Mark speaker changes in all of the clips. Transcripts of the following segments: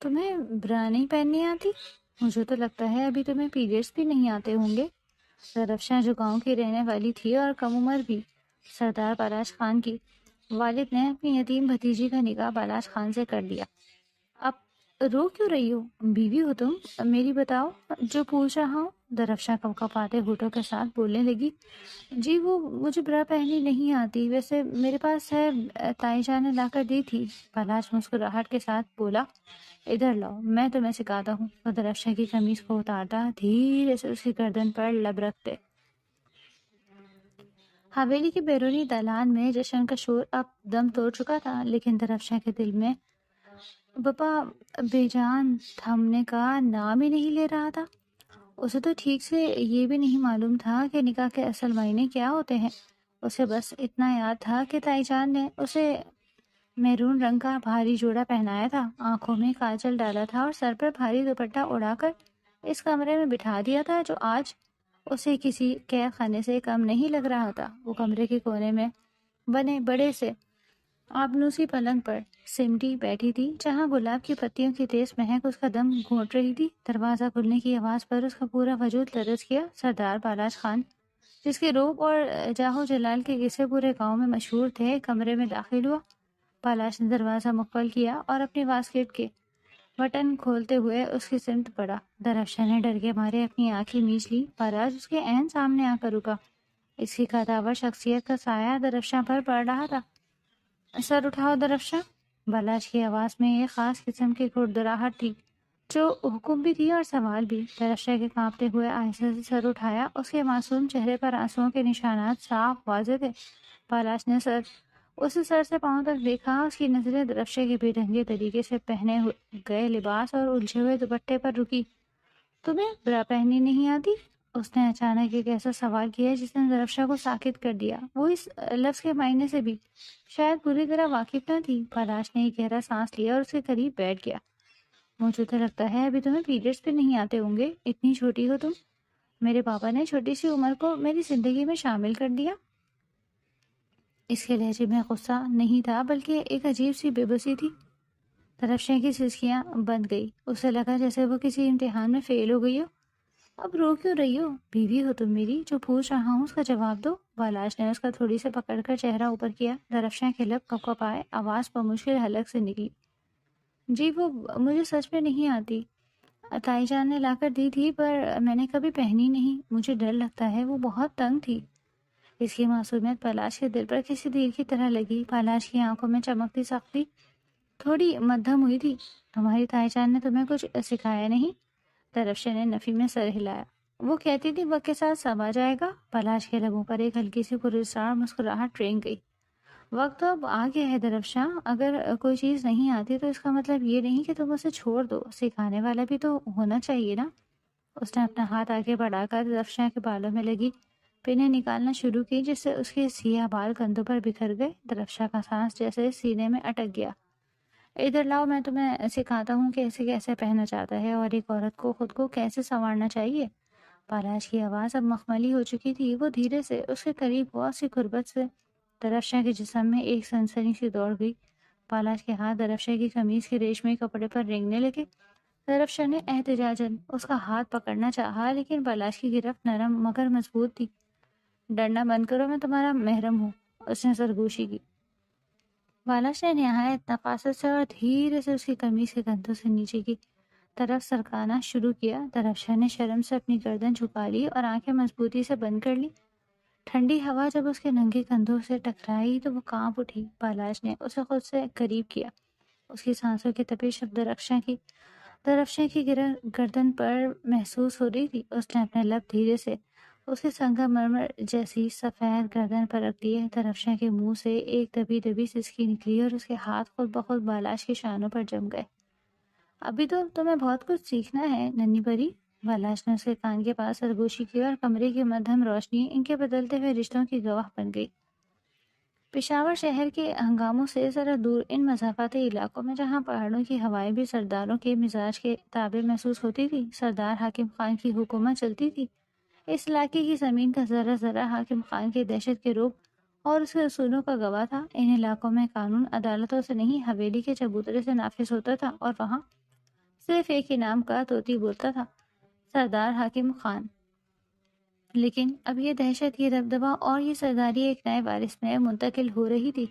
Speaker 1: تمہیں برا نہیں پہننی آتی؟ مجھے تو لگتا ہے ابھی تمہیں پیریڈس بھی نہیں آتے ہوں گے۔ درفشاں جو گاؤں کی رہنے والی تھی اور کم عمر بھی سردار بالاش خان کی والد نے اپنی یتیم بھتیجی کا نکاح بالاش خان سے کر لیا۔ اب رو کیوں رہی ہو؟ بیوی ہو تم، میری بتاؤ جو پوچھ رہا ہوں۔ درفشاں کپکپاتے ہونٹوں کے ساتھ بولنے لگی، جی وہ مجھے برا پہنی نہیں آتی، ویسے میرے پاس ہے، تائی جان نے لا کر دی تھی۔ بالاش مسکراہٹ کے ساتھ بولا، ادھر لاؤ میں تمہیں سکھاتا ہوں۔ وہ درفشاں کی قمیص کو اتارتا، دھیرے سے اس کی گردن پر لب رکھتے۔ حویلی کے بیرونی دالان میں جشن کا شور اب دم توڑ چکا تھا، لیکن درفشاں کے دل میں بپا بے جان تھمنے کا نام ہی نہیں لے رہا تھا۔ اسے تو ٹھیک سے یہ بھی نہیں معلوم تھا کہ نکاح کے اصل معنی کیا ہوتے ہیں۔ اسے بس اتنا یاد تھا کہ تائی جان نے اسے میرون رنگ کا بھاری جوڑا پہنایا تھا، آنکھوں میں کاجل ڈالا تھا اور سر پر بھاری دوپٹہ اڑا کر اس کمرے میں بٹھا دیا تھا جو آج اسے کسی قید خانے سے کم نہیں لگ رہا تھا۔ وہ کمرے کے کونے میں بنے بڑے سے آبنوسی پلنگ پر سمٹی بیٹھی تھی، جہاں گلاب کی پتیوں کی تیز مہک اس کا دم گھونٹ رہی تھی۔ دروازہ کھلنے کی آواز پر اس کا پورا وجود لرز گیا۔ سردار بالاش خان، جس کے روب اور جاہو جلال کے قصے پورے گاؤں میں مشہور تھے، کمرے میں داخل ہوا۔ بالاش نے دروازہ مقفل کیا اور اپنی واسکٹ کے بٹن کھولتے ہوئے اس کی سمت بڑھا۔ درفشاں نے ڈر کے مارے اپنی آنکھیں میچ لی۔ بالاش اس کے عین سامنے آ کر رکا۔ اس کی قداور شخصیت کا سایہ درفشاں پر پڑ رہا تھا۔ سر اٹھاؤ درفشاں، بالاش کی آواز میں ایک خاص قسم کی کھڑدراہٹ تھی جو حکم بھی تھی اور سوال بھی۔ درفشاں کے کانپتے ہوئے آہستہ سے سر اٹھایا، اس کے معصوم چہرے پر آنسوؤں کے نشانات صاف واضح تھے۔ بالاش نے اسے سر سے پاؤں تک دیکھا۔ اس کی نظریں درفشاں کے بے ڈھنگے طریقے سے پہنے گئے لباس اور الجھے ہوئے دوپٹے پر رکی۔ تمہیں برا پہننی نہیں آتی؟ اس نے اچانک ایک ایسا سوال کیا جس نے درفشاں کو ساکت کر دیا۔ وہ اس لفظ کے معنی سے بھی شاید پوری طرح واقف نہ تھی۔ بالاش نے ایک گہرا سانس لیا اور اس کے قریب بیٹھ گیا۔ مجھے تو لگتا ہے ابھی تمہیں پیریڈس بھی نہیں آتے ہوں گے، اتنی چھوٹی ہو تم۔ میرے پاپا نے چھوٹی سی عمر کو میری زندگی میں شامل کر دیا۔ اس کے لہجے میں غصہ نہیں تھا بلکہ ایک عجیب سی بے بسی تھی۔ درفشاں کی سسکیاں بند گئی۔ اسے لگا جیسے وہ کسی امتحان میں فیل ہو گئی ہو۔ اب رو کیوں رہی ہو؟ بیوی ہو تم میری، جو پوچھ رہا ہوں اس کا جواب دو۔ بالاش نے اس کا تھوڑی سے پکڑ کر چہرہ اوپر کیا۔ درفشاں کے لب کپکپائے، آواز بمشکل حلق سے نکلی، جی وہ مجھے سچ میں نہیں آتی، تائی جان نے لا کر دی تھی پر میں نے کبھی پہنی نہیں، مجھے ڈر لگتا ہے، وہ بہت تنگ تھی۔ اس کی معصومیت بالاش کے دل پر کسی تیر کی طرح لگی۔ بالاش کی آنکھوں میں چمکتی سختی تھوڑی مدھم ہوئی تھی۔ تمہاری تائی جان نے تمہیں کچھ سکھایا نہیں؟ درفشاں نے نفی میں سر ہلایا۔ وہ کہتی تھی وقت کے ساتھ سب آ جائے گا۔ بالاش کے لبوں پر ایک ہلکی سی پراسرار مسکراہٹ رینگ گئی۔ وقت تو اب آ گیا ہے درفشاں، اگر کوئی چیز نہیں آتی تو اس کا مطلب یہ نہیں کہ تم اسے چھوڑ دو، سکھانے والا بھی تو ہونا چاہیے نا۔ اس نے اپنا ہاتھ آگے بڑھا کر درفشاں کے بالوں میں لگی پنیں نکالنا شروع کی، جس سے اس کے سیاہ بال کندھوں پر بکھر گئے۔ درفشاں کا سانس جیسے سینے میں اٹک گیا۔ ادھر لاؤ، میں تمہیں سکھاتا ہوں کہ اسے کیسے پہنا جاتا ہے اور ایک عورت کو خود کو کیسے سنوارنا چاہیے۔ بالاش کی آواز اب مخملی ہو چکی تھی۔ وہ دھیرے سے اس کے قریب ہوا، اس کی قربت سے درفشاں کے جسم میں ایک سنسنی سی دوڑ گئی۔ بالاش کے ہاتھ درفشاں کی قمیض کے ریشمی کپڑے پر رینگنے لگے۔ درفشاں نے احتجاجاً اس کا ہاتھ پکڑنا چاہا، لیکن بالاش کی گرفت نرم مگر مضبوط تھی۔ ڈرنا بند کرو، میں تمہارا محرم ہوں، اس نے سرگوشی کی۔ بالاش نے نہایت نفاست سے اور دھیرے سے اس کی قمیض کے کندھوں سے نیچے کی طرف سرکانا شروع کیا۔ درفشاں نے شرم سے اپنی گردن جھکا لی اور آنکھیں مضبوطی سے بند کر لی۔ ٹھنڈی ہوا جب اس کے ننگے کندھوں سے ٹکرائی تو وہ کانپ اٹھی۔ بالاش نے اسے خود سے قریب کیا۔ اس کی سانسوں کی تپش اب درفشاں کی گردن پر محسوس ہو رہی تھی۔ اس نے اپنے لب دھیرے سے اس کی سنگا مرمر جیسی سفید گردن پر رکھ دیے۔ درفشاں کے منہ سے ایک دبی دبی سسکی نکلی اور اس کے ہاتھ خود بخود بالاش کی شانوں پر جم گئے۔ ابھی تو تمہیں بہت کچھ سیکھنا ہے ننھی پری۔ بالاش نے اس کے کان کے پاس سرگوشی کی اور کمرے کی مدھم روشنی ان کے بدلتے ہوئے رشتوں کی گواہ بن گئی۔ پشاور شہر کے ہنگاموں سے ذرا دور ان مضافاتی علاقوں میں، جہاں پہاڑوں کی ہوائیں بھی سرداروں کے مزاج کے تابع محسوس ہوتی تھی، سردار حاکم خان کی حکومت چلتی تھی۔ اس علاقے کی زمین کا ذرہ ذرہ حاکم خان کے دہشت کے روب اور اس کے اصولوں کا گواہ تھا۔ ان علاقوں میں قانون عدالتوں سے نہیں، حویلی کے چبوترے سے نافذ ہوتا تھا، اور وہاں صرف ایک ہی نام کا طوطی بولتا تھا، سردار حاکم خان۔ لیکن اب یہ دہشت، یہ دبدبا اور یہ سرداری ایک نئے وارث میں منتقل ہو رہی تھی۔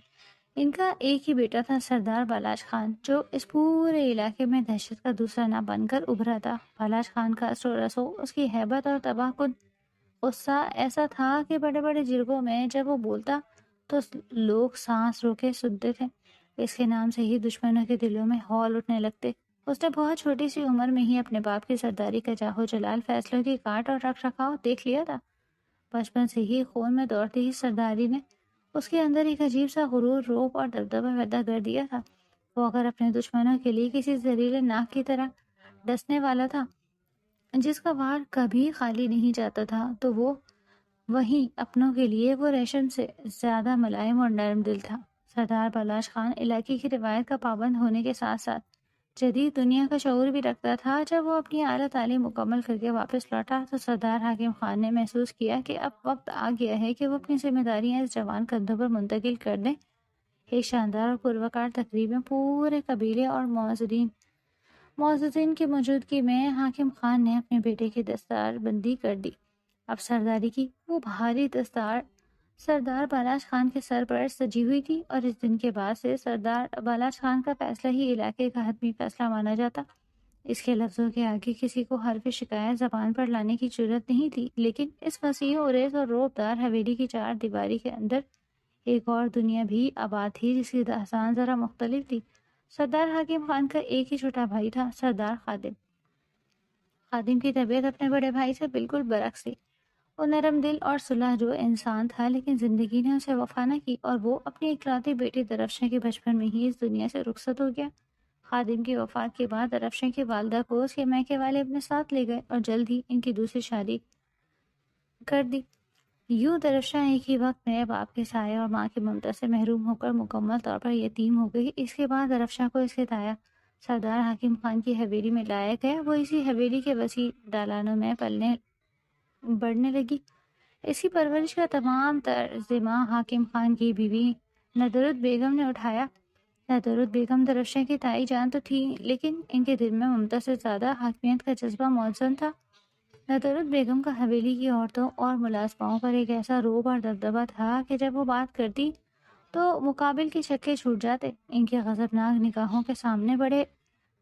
Speaker 1: ان کا ایک ہی بیٹا تھا، سردار بالاش خان، جو اس پورے علاقے میں دہشت کا دوسرا نام بن کر ابھرا تھا۔ بالاش خان کا اثر و رسوخ، اس کی ہیبت اور تباہ کن غصہ ایسا تھا کہ بڑے بڑے جرگوں میں جب وہ بولتا تو لوگ سانس روکے سنتے تھے۔ اس کے نام سے ہی دشمنوں کے دلوں میں ہول اٹھنے لگتے۔ اس نے بہت چھوٹی سی عمر میں ہی اپنے باپ کی سرداری کا جاہو جلال، فیصلوں کی کاٹ اور رکھ رکھاؤ دیکھ لیا تھا۔ بچپن سے ہی خون میں دوڑتی ہی سرداری نے اس کے اندر ایک عجیب سا غرور، روب اور دبدبہ پیدا کر دیا تھا۔ وہ اگر اپنے دشمنوں کے لیے کسی زہریلے ناک کی طرح ڈسنے والا تھا جس کا وار کبھی خالی نہیں جاتا تھا، تو وہ وہیں اپنوں کے لیے وہ ریشم سے زیادہ ملائم اور نرم دل تھا۔ سردار بالاش خان علاقے کی روایت کا پابند ہونے کے ساتھ ساتھ جدید دنیا کا شعور بھی رکھتا تھا۔ جب وہ اپنی اعلیٰ تعلیم مکمل کر کے واپس لوٹا تو سردار حاکم خان نے محسوس کیا کہ اب وقت آ گیا ہے کہ وہ اپنی ذمہ داریاں اس جوان کندھوں پر منتقل کر دیں۔ ایک شاندار اور پروکار تقریب میں پورے قبیلے اور معززین کی موجودگی میں حاکم خان نے اپنے بیٹے کی دستار بندی کر دی۔ اب سرداری کی وہ بھاری دستار سردار بالاش خان کے سر پر سجی ہوئی تھی، اور اس دن کے بعد سے سردار بالاش خان کا فیصلہ ہی علاقے کا حتمی فیصلہ مانا جاتا۔ اس کے لفظوں کے آگے کسی کو حرف شکایت زبان پر لانے کی جرت نہیں تھی، لیکن اس وسیع و عریض اور رعبدار حویلی کی چار دیواری کے اندر ایک اور دنیا بھی آباد تھی جس کی داستان ذرا مختلف تھی۔ سردار حاکم خان کا ایک ہی چھوٹا بھائی تھا، سردار خادم۔ خادم کی طبیعت اپنے بڑے بھائی سے بالکل برعکس تھی۔ وہ نرم دل اور صلح جو انسان تھا، لیکن زندگی نے اسے وفا نہ کی اور وہ اپنی اکلوتی بیٹی درفشاں کے بچپن میں ہی اس دنیا سے رخصت ہو گیا۔ خادم کی وفات کے بعد درفشاں کی والدہ کو اس کے میکے والے اپنے ساتھ لے گئے اور جلد ہی ان کی دوسری شادی کر دی۔ یوں درفشاں ایک ہی وقت میں باپ کے سائے اور ماں کی ممتا سے محروم ہو کر مکمل طور پر یتیم ہو گئی۔ اس کے بعد درفشاں کو اس کے تایا سردار حاکم خان کی حویلی میں لایا گیا۔ وہ اسی حویلی کے وسیع دالانوں میں پلنے بڑھنے لگی۔ اس کی پرورش کا تمام تر ذمہ حاکم خان کی بیوی ندرت بیگم نے اٹھایا۔ ندرت بیگم درفشاں کی تائی جان تو تھی، لیکن ان کے دل میں ممتا سے زیادہ حاکمیت کا جذبہ موزون تھا۔ ندرت بیگم کا حویلی کی عورتوں اور ملازماؤں پر ایک ایسا روب اور دبدبہ تھا کہ جب وہ بات کرتی تو مقابل کے چھکے چھوٹ جاتے۔ ان کی غضبناک نگاہوں کے سامنے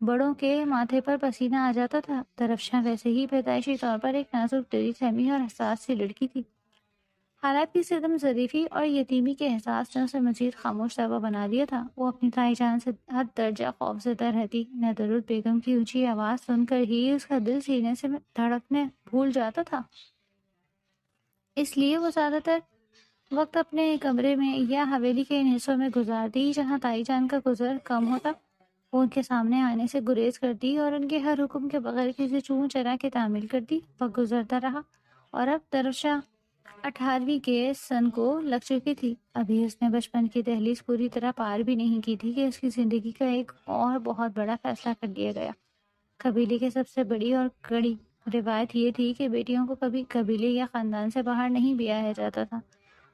Speaker 1: بڑوں کے ماتھے پر پسینہ آ جاتا تھا۔ درفشاں ویسے ہی پیدائشی طور پر ایک نازک دلی، سہمی اور حساس سی لڑکی تھی۔ حالات کی صدم ظریفی اور یتیمی کے احساس نے اسے مزید خاموش طبع بنا دیا تھا۔ وہ اپنی تائی جان سے حد درجہ خوفزدہ رہتی۔ ندرت بیگم کی اونچی آواز سن کر ہی اس کا دل سینے سے دھڑکنے بھول جاتا تھا۔ اس لیے وہ زیادہ تر وقت اپنے کمرے میں یا حویلی کے ان حصوں میں گزارتی جہاں تائی جان کا گزر کم ہوتا۔ وہ ان کے سامنے آنے سے گریز کرتی اور ان کے ہر حکم کے بغیر کسی چون چرا کے تعمیل کرتی۔ وقت گزرتا رہا اور اب درفشاں 18ویں کے سن کو لگ چکی تھی۔ ابھی اس نے بچپن کی دہلیز پوری طرح پار بھی نہیں کی تھی کہ اس کی زندگی کا ایک اور بہت بڑا فیصلہ کر لیا گیا۔ قبیلے کی سب سے بڑی اور کڑی روایت یہ تھی کہ بیٹیوں کو کبھی قبیلے یا خاندان سے باہر نہیں بیاہا جاتا تھا،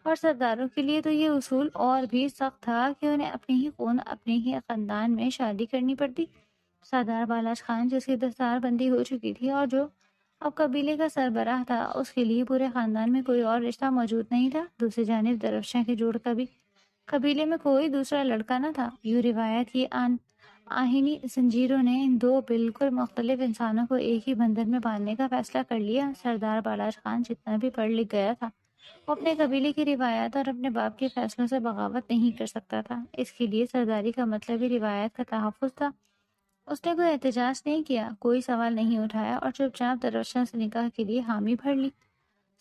Speaker 1: اور سرداروں کے لیے تو یہ اصول اور بھی سخت تھا کہ انہیں اپنے ہی خون، اپنے ہی خاندان میں شادی کرنی پڑتی۔ سردار بالاش خان، جس کی دستار بندی ہو چکی تھی اور جو اب قبیلے کا سربراہ تھا، اس کے لیے پورے خاندان میں کوئی اور رشتہ موجود نہیں تھا۔ دوسری جانب درفشاں کے جوڑ کا بھی قبیلے میں کوئی دوسرا لڑکا نہ تھا۔ یوں روایت کی آہنی زنجیروں نے ان دو بالکل مختلف انسانوں کو ایک ہی بندھن میں باندھنے کا فیصلہ کر لیا۔ سردار بالاش خان جتنا بھی پڑھ لکھ گیا تھا، وہ اپنے قبیلے کی روایات اور اپنے باپ کے فیصلوں سے بغاوت نہیں کر سکتا تھا۔ اس کے لیے سرداری کا مطلب ہی روایت کا تحفظ تھا۔ اس نے کوئی احتجاج نہیں کیا، کوئی سوال نہیں اٹھایا اور چپ چاپ درفشاں سے نکاح کے لیے حامی بھر لی۔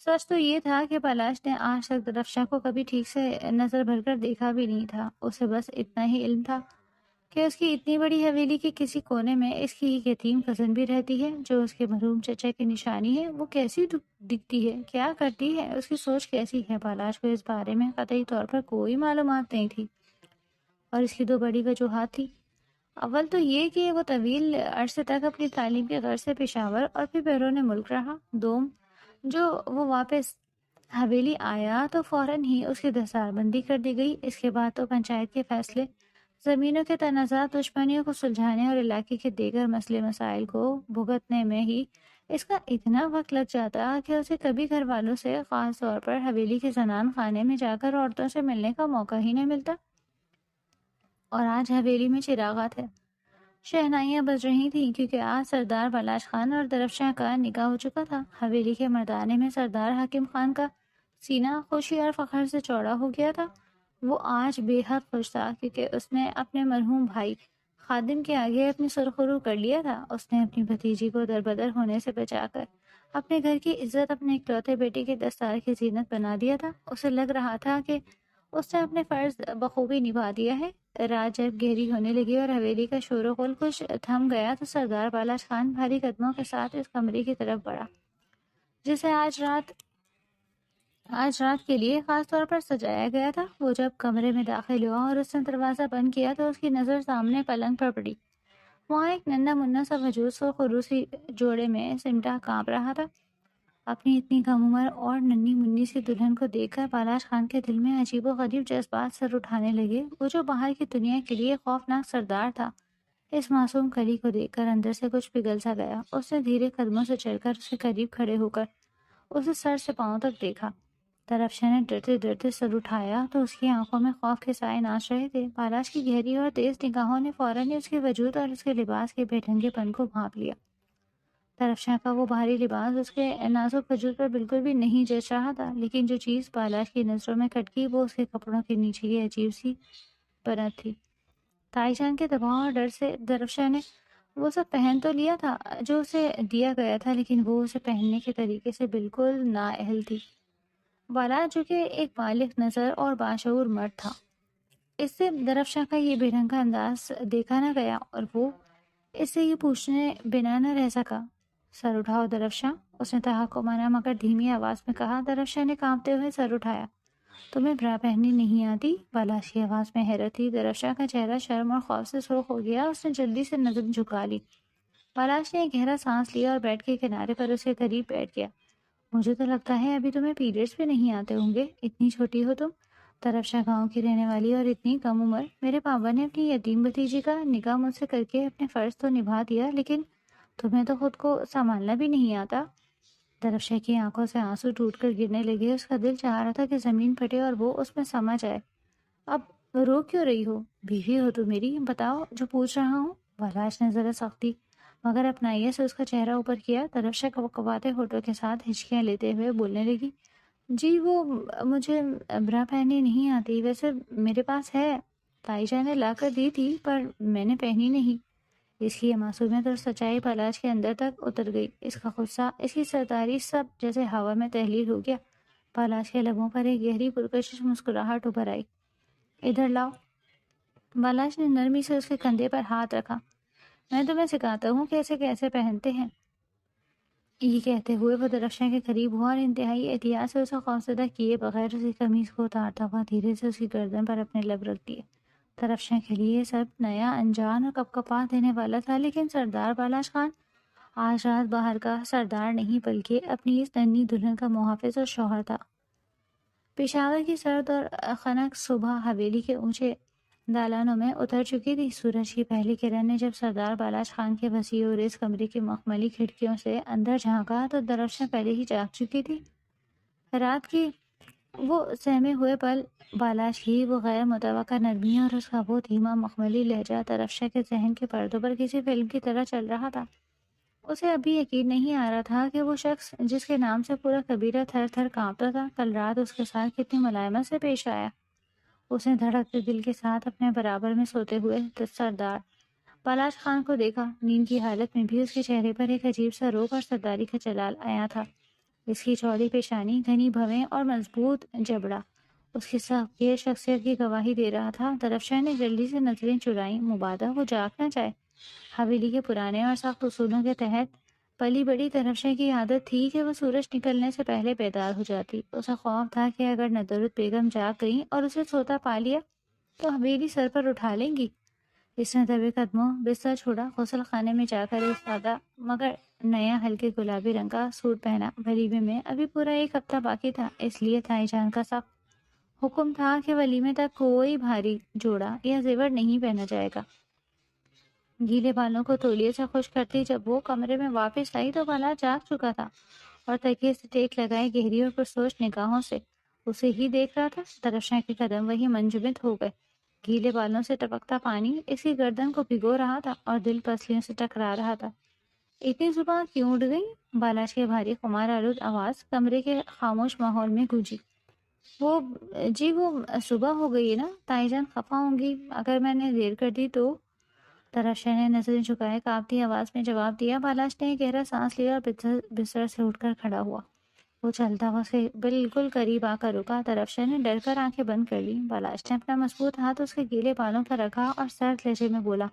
Speaker 1: سچ تو یہ تھا کہ بالاش نے آج تک درفشاں کو کبھی ٹھیک سے نظر بھر کر دیکھا بھی نہیں تھا۔ اسے بس اتنا ہی علم تھا کہ اس کی اتنی بڑی حویلی کے کسی کونے میں اس کی ایک یتیم کزن بھی رہتی ہے جو اس کے مرحوم چچا کی نشانی ہے۔ وہ کیسی دکھتی ہے، کیا کرتی ہے، اس کی سوچ کیسی ہے، بالاش کو اس بارے میں قطعی طور پر کوئی معلومات نہیں تھی۔ اور اس کی دو بڑی وجوہات تھی۔ اول تو یہ کہ وہ طویل عرصے تک اپنی تعلیم کے غرض سے پشاور اور پھر بیرون ملک رہا۔ دوم، جو وہ واپس حویلی آیا تو فوراً ہی اس کی دستار بندی کر دی گئی۔ اس کے بعد تو پنچایت کے فیصلے زمینوں کے تنازعات، دشمنیوں کو سلجھانے اور علاقے کے دیگر مسئلے مسائل کو بھگتنے میں ہی اس کا اتنا وقت لگ جاتا کہ اسے کبھی گھر والوں سے، خاص طور پر حویلی کے زنان خانے میں جا کر عورتوں سے ملنے کا موقع ہی نہیں ملتا۔ اور آج حویلی میں چراغات ہے، شہنائیاں بج رہی تھیں، کیونکہ آج سردار بلاش خان اور درفشاں کا نکاح ہو چکا تھا۔ حویلی کے مردانے میں سردار حاکم خان کا سینہ خوشی اور فخر سے چوڑا ہو گیا تھا۔ وہ آج بے حد خوش تھا، کیونکہ اس نے اپنے مرحوم بھائی خادم کے آگے اپنی سرخرو کر لیا تھا۔ اس نے اپنی بھتیجی کو دربدر ہونے سے بچا کر اپنے گھر کی عزت اپنے اکلوتے بیٹے کے دستار کی زینت بنا دیا تھا۔ اسے لگ رہا تھا کہ اس نے اپنے فرض بخوبی نبھا دیا ہے۔ رات جب گہری ہونے لگی اور حویلی کا شور و غل کچھ تھم گیا تو سردار بالاش خان بھاری قدموں کے ساتھ اس کمرے کی طرف بڑھا، جسے آج رات کے لیے خاص طور پر سجایا گیا تھا۔ وہ جب کمرے میں داخل ہوا اور اس نے دروازہ بند کیا تو اس کی نظر سامنے پلنگ پر پڑی۔ وہاں ایک ننھا منھا سا وجود خروسی جوڑے میں سمٹا کانپ رہا تھا۔ اپنی اتنی کم عمر اور ننھی منھی سی دلہن کو دیکھ کر بالاش خان کے دل میں عجیب و غریب جذبات سر اٹھانے لگے۔ وہ جو باہر کی دنیا کے لیے خوفناک سردار تھا، اس معصوم کلی کو دیکھ کر اندر سے کچھ پگھل سا گیا۔ اس نے دھیرے قدموں سے چل کر اس کے قریب کھڑے ہو کر اسے سر سے پاؤں تک دیکھا۔ درفشاں نے ڈرتے ڈرتے سر اٹھایا تو اس کی آنکھوں میں خوف کے سائے ناچ رہے تھے۔ بالاش کی گہری اور تیز نگاہوں نے فوراً ہی اس کے وجود اور اس کے لباس کے بے ڈھنگے پن کو بھانپ لیا۔ درفشاں کا وہ بھاری لباس اس کے نازک وجود پر بالکل بھی نہیں جچ رہا تھا، لیکن جو چیز بالاش کی نظروں میں کھٹکی وہ اس کے کپڑوں کے نیچے کی عجیب سی بنت تھی۔ تائی جان کے دباؤ اور ڈر سے درفشاں نے وہ سب پہن تو لیا تھا جو اسے دیا گیا تھا، لیکن وہ اسے پہننے کے طریقے سے بالکل نااہل تھی۔ بالاش جو کہ ایک بالغ نظر اور باشعور مرد تھا، اس سے درفشاں کا یہ بے رنگا انداز دیکھا نہ گیا اور وہ اس سے یہ پوچھنے بنا نہ رہ سکا۔ سر اٹھاؤ درفشاں، اس نے تحقمانہ مگر دھیمی آواز میں کہا۔ درفشاں نے کانپتے ہوئے سر اٹھایا۔ تمہیں برا پہننی نہیں آتی؟ بالاش کی آواز میں حیرت تھی۔ درفشاں کا چہرہ شرم اور خوف سے سرخ ہو گیا۔ اس نے جلدی سے نظر جھکا لی۔ بالاش نے ایک گہرا سانس لیا اور بیڈ کے کنارے پر اس کے قریب بیٹھ گیا۔ مجھے تو لگتا ہے ابھی تمہیں پیریڈز بھی نہیں آتے ہوں گے، اتنی چھوٹی ہو تم۔ درفشاں گاؤں کی رہنے والی اور اتنی کم عمر۔ میرے پاپا نے اپنی یتیم بھتیجی کا نکاح مجھ سے کر کے اپنے فرض تو نبھا دیا، لیکن تمہیں تو خود کو سنبھالنا بھی نہیں آتا۔ درفشاں کی آنکھوں سے آنسو ٹوٹ کر گرنے لگے۔ اس کا دل چاہ رہا تھا کہ زمین پھٹے اور وہ اس میں سما جائے۔ اب رو کیوں رہی ہو؟ بیوی ہو تو میری، بتاؤ جو پوچھ رہا ہوں۔ بالاش نے ذرا سختی مگر اپنائیت سے اس کا چہرہ اوپر کیا۔ درفشاں کپکپاتے ہونٹوں کے ساتھ ہچکیاں لیتے ہوئے بولنے لگی، جی وہ مجھے برا پہننی نہیں آتی، ویسے میرے پاس ہے، تائی جان نے لا کر دی تھی پر میں نے پہنی نہیں۔ اس کی یہ معصومیت اور سچائی بالاش کے اندر تک اتر گئی۔ اس کا غصہ، اس کی سرداری سب جیسے ہوا میں تحلیل ہو گیا۔ بالاش کے لبوں پر ایک گہری پرکشش مسکراہٹ ابھر آئی۔ ادھر لاؤ۔ بالاش نے نرمی سے اس کے کندھے پر ہاتھ رکھا۔ میں تمہیں سکھاتا ہوں کہ اسے کیسے پہنتے ہیں۔ یہ کہتے ہوئے وہ درفشاں کے قریب ہوا اور انتہائی احتیاط سے اسے خوفزدہ کیے بغیر اس کی قمیض کو اتارتا ہوا دھیرے سے اس کی گردن پر اپنے لب رکھ دیے۔ درفشاں کے لیے سب نیا، انجان اور کپکپا دینے والا تھا، لیکن سردار بالاش خان آج رات باہر کا سردار نہیں بلکہ اپنی اس ننھی دلہن کا محافظ اور شوہر تھا۔ پشاور کی سرد اور خنک صبح حویلی کے اونچے دالانوں میں اتر چکی تھی۔ سورج کی پہلی کرن نے جب سردار بالاش خان کے وسیع اور اس کمرے کی مخملی کھڑکیوں سے اندر جھانکا تو درفشاں پہلے ہی جاگ چکی تھی۔ رات کی وہ سہمے ہوئے پل، بالاش کی وہ غیر متوقع نرمی اور اس کا وہ دھیما مخملی لہجہ درفشاں کے ذہن کے پردوں پر کسی فلم کی طرح چل رہا تھا۔ اسے ابھی یقین نہیں آ رہا تھا کہ وہ شخص جس کے نام سے پورا قبیلہ تھر تھر کانپتا تھا، کل رات اس کے ساتھ کتنی ملائمت سے پیش آیا۔ اس نے دھڑکتے دل کے ساتھ اپنے برابر میں سوتے ہوئے سردار بالاش خان کو دیکھا۔ نیند کی حالت میں بھی اس کے چہرے پر ایک عجیب سا روب اور سرداری کا جلال عیاں تھا۔ اس کی چوڑی پیشانی، گھنی بھویں اور مضبوط جبڑا اس کی سخت شخصیت کی گواہی دے رہا تھا۔ درفشاں نے جلدی سے نظریں چرائیں، مبادا وہ جاگ نہ جائے۔ حویلی کے پرانے اور سخت اصولوں کے تحت پلی بڑی درفشاں کی عادت تھی کہ وہ سورج نکلنے سے پہلے بیدار ہو جاتی۔ اسے خوف تھا کہ اگر ندرت بیگم جاگ گئیں اور اسے سوتا پا لیا تو حویلی سر پر اٹھا لیں گی۔ اس نے دبے قدموں بستر چھوڑا، غسل خانے میں جا کر ایک سادہ مگر نیا ہلکے گلابی رنگ کا سوٹ پہنا۔ ولیمے میں ابھی پورا ایک ہفتہ باقی تھا، اس لیے تائی جان کا سخت حکم تھا کہ ولیمے تک کوئی بھاری جوڑا یا زیور نہیں پہنا جائے گا۔ گیلے بالوں کو تولیے سے خشک کرتی جب وہ کمرے میں واپس آئی تو بالا جاگ چکا تھا اور تکیے سے ٹیک لگائے گہری اور پرسوچ نگاہوں سے اسے ہی دیکھ رہا تھا۔ درفشاں کے قدم وہی منجمد ہو گئے۔ گیلے بالوں سے ٹپکتا پانی اس کی گردن کو بھگو رہا تھا اور دل پسلیوں سے ٹکرا رہا تھا۔ اتنی صبح کیوں اٹھ گئی؟ بالاش کی بھاری خمار آلود آواز کمرے کے خاموش ماحول میں گونجی۔ وہ وہ صبح ہو گئی ہے نا، تائی جان خفا ہوں گی اگر میں نے دیر کر دی تو۔ درفشا نے نظریں جھکائے کانپتی آواز میں جواب دیا۔ بالاش نے گہرا سانس لیا اور بستر سے اٹھ کر کھڑا ہوا۔ وہ چلتا ہوا اس کے بالکل قریب آ کر رکا۔ درفشا نے ڈر کر آنکھیں بند کر لی۔ بالاش نے اپنا مضبوط ہاتھ اس کے گیلے بالوں پر رکھا اور سرد لہجے میں بولا،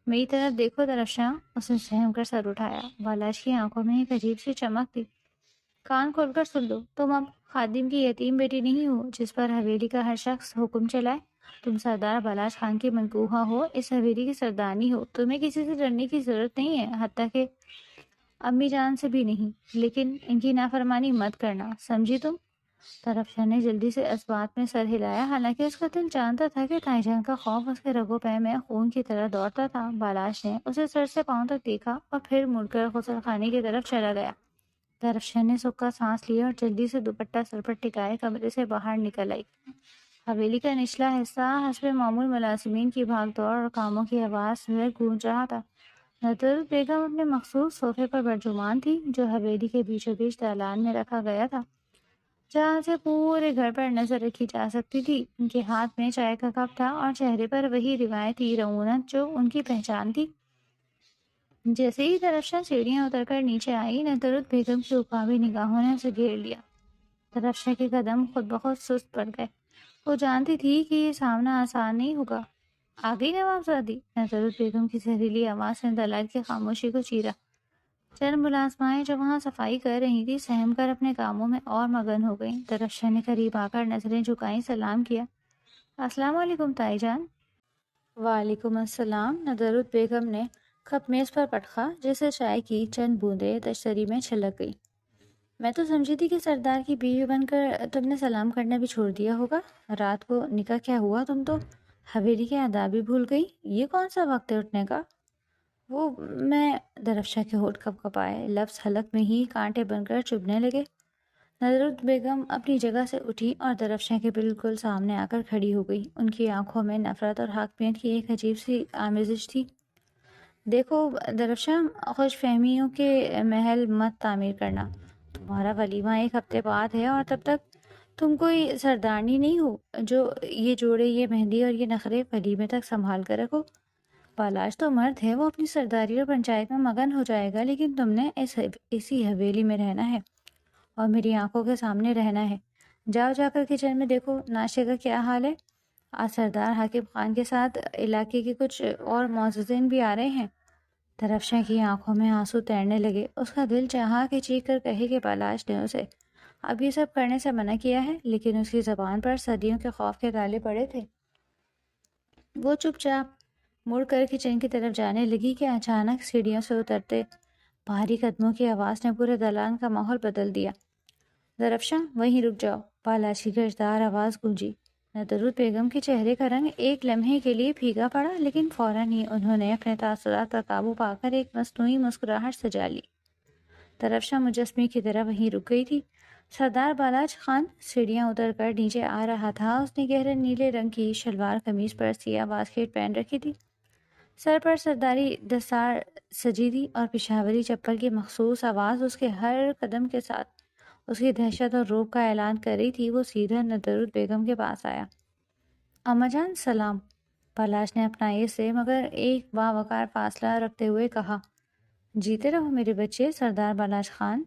Speaker 1: میری طرف دیکھو درفشاں۔ اس نے سہم کر سر اٹھایا۔ بالاش کی آنکھوں میں ایک عجیب سی چمک تھی۔ کان کھول کر سن لو، تم اب خادم کی یتیم بیٹی نہیں ہو جس پر حویلی کا ہر شخص حکم چلائے۔ تم سردار بالاش خان کی منکوحہ ہو، اس حویلی کی سردارنی ہو۔ تمہیں کسی سے ڈرنے کی ضرورت نہیں ہے، حتیٰ کہ امی جان سے بھی نہیں، لیکن ان کی نافرمانی مت کرنا، سمجھی تم؟ درفشاں نے جلدی سے اس بات میں سر ہلایا، حالانکہ اس کا دل جانتا تھا کہ تائی جان کا خوف اس کے رگو پے میں خون کی طرح دوڑتا تھا۔ بالاش نے اسے سر سے پاؤں تک دیکھا اور پھر مڑ کر غسل خانے کی طرف چلا گیا۔ درفشاں نے سکا سانس لیا اور جلدی سے دوپٹہ سر پر ٹکائے کمرے سے باہر نکل آئی۔ حویلی کا نچلا حصہ حسب معمول ملازمین کی بھاگ دوڑ اور کاموں کی آواز سے گونج رہا تھا۔ نادر بیگم اپنے مخصوص صوفے پر برجمان تھی جو حویلی کے بیچوں بیچ دالان میں رکھا گیا تھا، جہاں سے پورے گھر پر نظر رکھی جا سکتی تھی۔ ان کے ہاتھ میں چائے کا کپ تھا اور چہرے پر وہی روایتی رعونت جو ان کی پہچان تھی۔ جیسے ہی درفشاں سیڑھیاں اتر کر نیچے آئی، نادر بیگم کی عقابی نگاہوں نے اسے گھیر لیا۔ درفشاں کے قدم خود بخود سست پڑ گئے۔ وہ جانتی تھی کہ یہ سامنا آسان نہیں ہوگا۔ آ گئی نوابزادی؟ نادر بیگم کی زہریلی آواز نے دلال کی خاموشی کو چیرا۔ چند ملازمائیں جو وہاں صفائی کر رہی تھی سہم کر اپنے کاموں میں اور مگن ہو گئیں۔ درفشاں نے قریب آ کر نظریں جھکائیں، سلام کیا۔ السلام علیکم تائی جان۔ وعلیکم السلام۔ نادر بیگم نے کپ میز پر پٹخا جس سے چائے کی چند بوندیں تشتری میں چھلک گئی۔ میں تو سمجھی تھی کہ سردار کی بیوی بن کر تم نے سلام کرنا بھی چھوڑ دیا ہوگا۔ رات کو نکاح کیا ہوا؟ تم تو حویلی کے آداب بھی بھول گئی۔ یہ کون سا وقت ہے اٹھنے کا؟ وہ میں درفشاں کے ہونٹ کپ کپائے، لفظ حلق میں ہی کانٹے بن کر چبھنے لگے۔ نادر بیگم اپنی جگہ سے اٹھی اور درفشاں کے بالکل سامنے آ کر کھڑی ہو گئی۔ ان کی آنکھوں میں نفرت اور حاکمیت کی ایک عجیب سی آمیزش تھی۔ دیکھو درفشاں، خوش فہمیوں کے محل مت تعمیر کرنا۔ تمہارا ولیمہ ایک ہفتے بعد ہے اور تب تک تم کوئی سردارنی نہیں ہو جو یہ جوڑے، یہ مہندی اور یہ نخرے ولیمے تک سنبھال کر رکھو۔ بالاش تو مرد ہے، وہ اپنی سرداری اور پنچایت میں مگن ہو جائے گا، لیکن تم نے اسی حویلی میں رہنا ہے اور میری آنکھوں کے سامنے رہنا ہے۔ جاؤ جا کر کچن میں دیکھو ناشتے کا کیا حال ہے۔ آج سردار حاکم خان کے ساتھ علاقے کے کچھ اور معززین بھی آ رہے ہیں۔ درفشاں کی آنکھوں میں آنسو تیرنے لگے۔ اس کا دل چاہا کہ چیخ کر کہے کہ بالاش نے اسے اب یہ سب کرنے سے منع کیا ہے، لیکن اس کی زبان پر صدیوں کے خوف کے تالے پڑے تھے۔ وہ چپ چاپ مڑ کر کچن کی طرف جانے لگی کہ اچانک سیڑھیوں سے اترتے بھاری قدموں کی آواز نے پورے دالان کا ماحول بدل دیا۔ درفشاں، وہیں رک جاؤ، بالاش کی گرجدار آواز گونجی۔ نادر بیگم کے چہرے کا رنگ ایک لمحے کے لیے پھیگا پڑا، لیکن فوراً ہی انہوں نے اپنے تاثرات پر قابو پا کر ایک مصنوعی مسکراہٹ سجا لی۔ درفشاں مجسمے کی طرح وہیں رک گئی تھی۔ سردار بالاش خان سیڑھیاں اتر کر نیچے آ رہا تھا۔ اس نے گہرے نیلے رنگ کی شلوار قمیض پر سیاہ واسکٹ پہن رکھی تھی، سر پر سرداری دستار سجی تھی اور پشاوری چپل کی مخصوص آواز اس کے ہر قدم کے ساتھ اس کی دہشت اور رعب کا اعلان کر رہی تھی۔ وہ سیدھا نادر بیگم کے پاس آیا۔ اماں جان سلام، بالاش نے اپنا سے مگر ایک باوقار فاصلہ رکھتے ہوئے کہا۔ جیتے رہو میرے بچے، سردار بالاش خان۔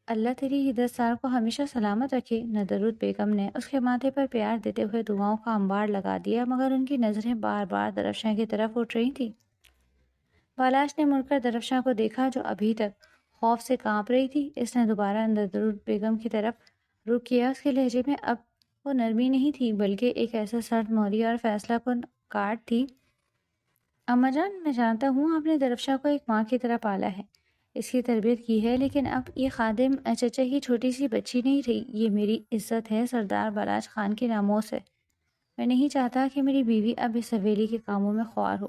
Speaker 1: اللہ تیری دستار کو ہمیشہ سلامت رکھے۔ نادر بیگم نے اس کے ماتھے پر پیار دیتے ہوئے دعاؤں کا انبار لگا دیا، مگر ان کی نظریں بار بار درفشاں کی طرف اٹھ رہی تھیں۔ بالاش نے مڑ کر درفشاں کو دیکھا جو ابھی تک خوف سے کانپ رہی تھی۔ اس نے دوبارہ نادر بیگم کی طرف رخ کیا۔ اس کے لہجے میں اب وہ نرمی نہیں تھی بلکہ ایک ایسا سرد موری اور فیصلہ کن کاٹ تھی۔ اماں جان، میں جانتا ہوں آپ نے درفشاں کو ایک ماں کی طرح پالا ہے، اس کی تربیت کی ہے، لیکن اب یہ خادم چچا کی چھوٹی سی بچی نہیں رہی، یہ میری عزت ہے، سردار بالاش خان کی ناموس ہے۔ میں نہیں چاہتا کہ میری بیوی اب اس حویلی کے کاموں میں خوار ہو۔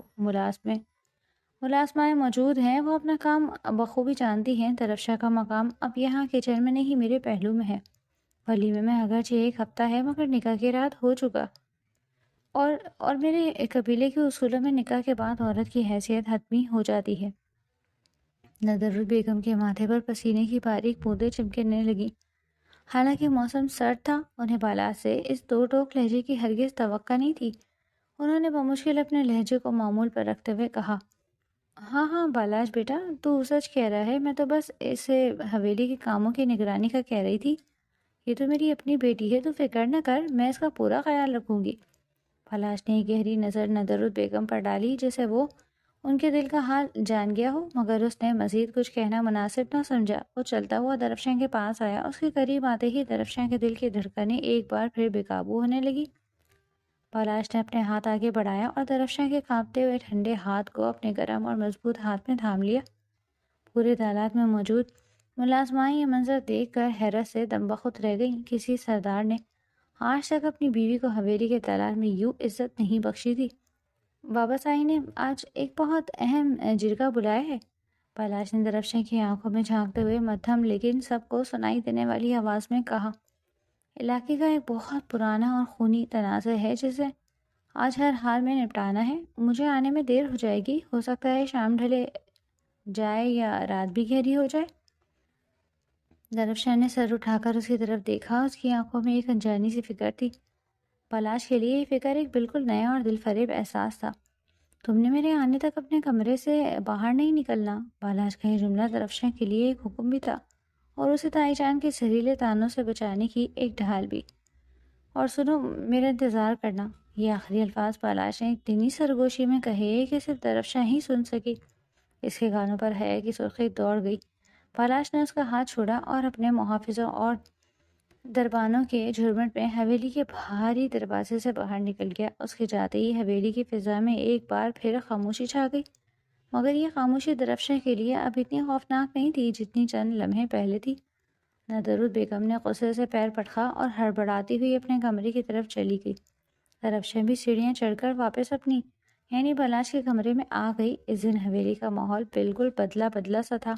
Speaker 1: ملازمائیں موجود ہیں، وہ اپنا کام بخوبی جانتی ہیں۔ درفشہ کا مقام اب یہاں کچن میں نہیں، میرے پہلو میں ہے۔ ولیمے میں اگرچہ ایک ہفتہ ہے، مگر نکاح کی رات ہو چکا، اور میرے قبیلے کے اصولوں میں نکاح کے بعد عورت کی حیثیت حتمی ہو جاتی ہے۔ ندرت بیگم کے ماتھے پر پسینے کی باریک بوندیں چمکنے لگیں۔ حالانکہ موسم سرد تھا، انہیں بالا سے اس دو ٹوک لہجے کی ہرگز توقع نہیں تھی۔ انہوں نے بمشکل اپنے لہجے کو معمول پر رکھتے ہوئے کہا، ہاں ہاں بالاش بیٹا، تو سچ کہہ رہا ہے، میں تو بس اسے حویلی کے کاموں کی نگرانی کا کہہ رہی تھی۔ یہ تو میری اپنی بیٹی ہے، تو فکر نہ کر، میں اس کا پورا خیال رکھوں گی۔ بالاش نے ایک گہری نظر ندرت بیگم پر ڈالی، جیسے وہ ان کے دل کا حال جان گیا ہو، مگر اس نے مزید کچھ کہنا مناسب نہ سمجھا۔ وہ چلتا ہوا درفشاں کے پاس آیا۔ اس کے قریب آتے ہی درفشاں کے دل کی دھڑکنیں ایک بار پھر بے قابو ہونے لگی۔ بالاش نے اپنے ہاتھ آگے بڑھایا اور درفشاں کے کانپتے ہوئے ٹھنڈے ہاتھ کو اپنے گرم اور مضبوط ہاتھ میں تھام لیا۔ پورے دالات میں موجود ملازمائیں یہ منظر دیکھ کر حیرت سے دم بخود رہ گئیں۔ کسی سردار نے آج تک اپنی بیوی کو حویلی کے دالات میں یوں عزت نہیں بخشی تھی۔ بابا سائی نے آج ایک بہت اہم جرگہ بلایا ہے، بالاش نے درفشاں کی آنکھوں میں جھانکتے ہوئے مدھم لیکن سب کو سنائی دینے والی آواز میں کہا۔ علاقے کا ایک بہت پرانا اور خونی تنازع ہے، جسے آج ہر حال میں نپٹانا ہے۔ مجھے آنے میں دیر ہو جائے گی، ہو سکتا ہے شام ڈھلے جائے یا رات بھی گہری ہو جائے۔ درفشاں نے سر اٹھا کر اس کی طرف دیکھا۔ اس کی آنکھوں میں ایک انجانی سی فکر تھی۔ بالاش کے لیے یہ فکر ایک بالکل نیا اور دل فریب احساس تھا۔ تم نے میرے آنے تک اپنے کمرے سے باہر نہیں نکلنا۔ بالاش کا یہ جملہ درفشاں کے لیے ایک حکم بھی تھا، اور اسے تائی جان کے زہریلے تانوں سے بچانے کی ایک ڈھال بھی۔ اور سنو، میرا انتظار کرنا۔ یہ آخری الفاظ بالاش نے اتنی سرگوشی میں کہے کہ صرف درفشاں ہی سن سکی۔ اس کے گانوں پر حیا کی سرخی دوڑ گئی۔ بالاش نے اس کا ہاتھ چھوڑا اور اپنے محافظوں اور دربانوں کے جھرمٹ میں حویلی کے بھاری دروازے سے باہر نکل گیا۔ اس کے جاتے ہی حویلی کی فضا میں ایک بار پھر خاموشی چھا گئی، مگر یہ خاموشی درفشاں کے لیے اب اتنی خوفناک نہیں تھی جتنی چند لمحے پہلے تھی۔ ندرت بیگم نے غصے سے پیر پٹکا اور ہڑبڑاتی ہوئی اپنے کمرے کی طرف چلی گئی۔ درفشاں بھی سیڑھیاں چڑھ کر واپس اپنی یعنی بالاش کے کمرے میں آ گئی۔ اس دن حویلی کا ماحول بالکل بدلا سا تھا۔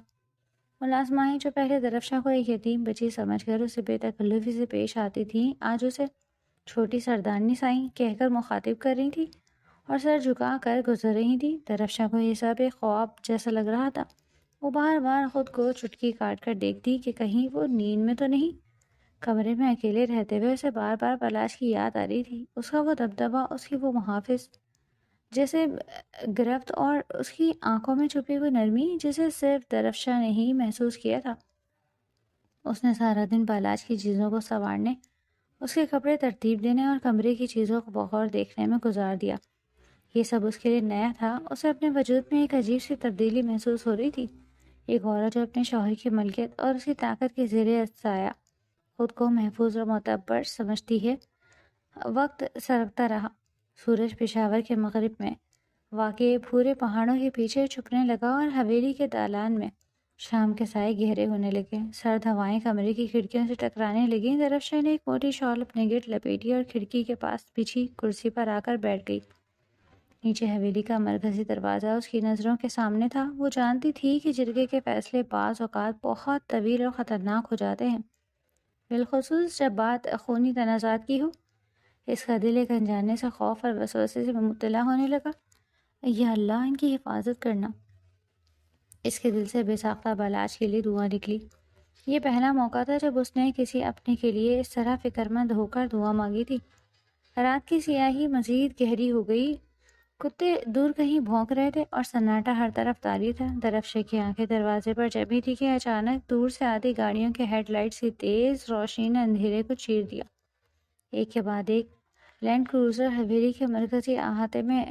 Speaker 1: ملازمائیں جو پہلے درفشاں کو ایک یتیم بچی سمجھ کر اسے بے تکلفی سے پیش آتی تھیں، آج اسے چھوٹی سردارنی سائیں کہہ کر مخاطب کر رہی تھی اور سر جھکا کر گزر رہی تھی۔ درفشاں کو یہ سب ایک خواب جیسا لگ رہا تھا۔ وہ بار بار خود کو چٹکی کاٹ کر دیکھتی کہ کہیں وہ نیند میں تو نہیں۔ کمرے میں اکیلے رہتے ہوئے اسے بار بار بالاش کی یاد آ رہی تھی، اس کا وہ دبدبا، اس کی وہ محافظ جیسے گرفت، اور اس کی آنکھوں میں چھپی ہوئی نرمی جسے صرف درفشاں نے ہی محسوس کیا تھا۔ اس نے سارا دن بالاش کی چیزوں کو سنوارنے، اس کے کپڑے ترتیب دینے اور کمرے کی چیزوں کو بغور دیکھنے میں گزار دیا۔ یہ سب اس کے لیے نیا تھا۔ اسے اپنے وجود میں ایک عجیب سی تبدیلی محسوس ہو رہی تھی۔ ایک عورت جو اپنے شوہر کی ملکیت اور اس کی طاقت کے زیر سایہ خود کو محفوظ اور معتبر سمجھتی ہے۔ وقت سرکتا رہا۔ سورج پشاور کے مغرب میں واقع بھورے پہاڑوں کے پیچھے چھپنے لگا اور حویلی کے دالان میں شام کے سائے گہرے ہونے لگے۔ سرد ہوائیں کمرے کی کھڑکیوں سے ٹکرانے لگیں۔ درفشاں نے ایک موٹی شال اپنے گرد لپیٹی اور کھڑکی کے پاس بچھی کرسی پر آ کر بیٹھ گئی۔ نیچے حویلی کا مرکزی دروازہ اس کی نظروں کے سامنے تھا۔ وہ جانتی تھی کہ جرگے کے فیصلے بعض اوقات بہت طویل اور خطرناک ہو جاتے ہیں، بالخصوص جب بات خونی تنازعات کی ہو۔ اس کا دل ایک انجانے سے خوف اور وسوسے سے مطلع ہونے لگا۔ یا اللہ، ان کی حفاظت کرنا۔ اس کے دل سے بے ساختہ بالاش کے لیے دعا نکلی۔ یہ پہلا موقع تھا جب اس نے کسی اپنے کے لیے اس طرح فکر مند ہو کر دعا مانگی تھی۔ رات کی سیاہی مزید گہری ہو گئی۔ کتے دور کہیں بھونک رہے تھے اور سناٹا ہر طرف طاری تھا۔ درفشے کی آنکھیں دروازے پر جمی تھی کہ اچانک دور سے آتی گاڑیوں کے ہیڈ لائٹس کی تیز روشنی نے اندھیرے کو چیر دیا۔ ایک کے بعد ایک لینڈ کروزر حویلی کے مرکزی احاطے میں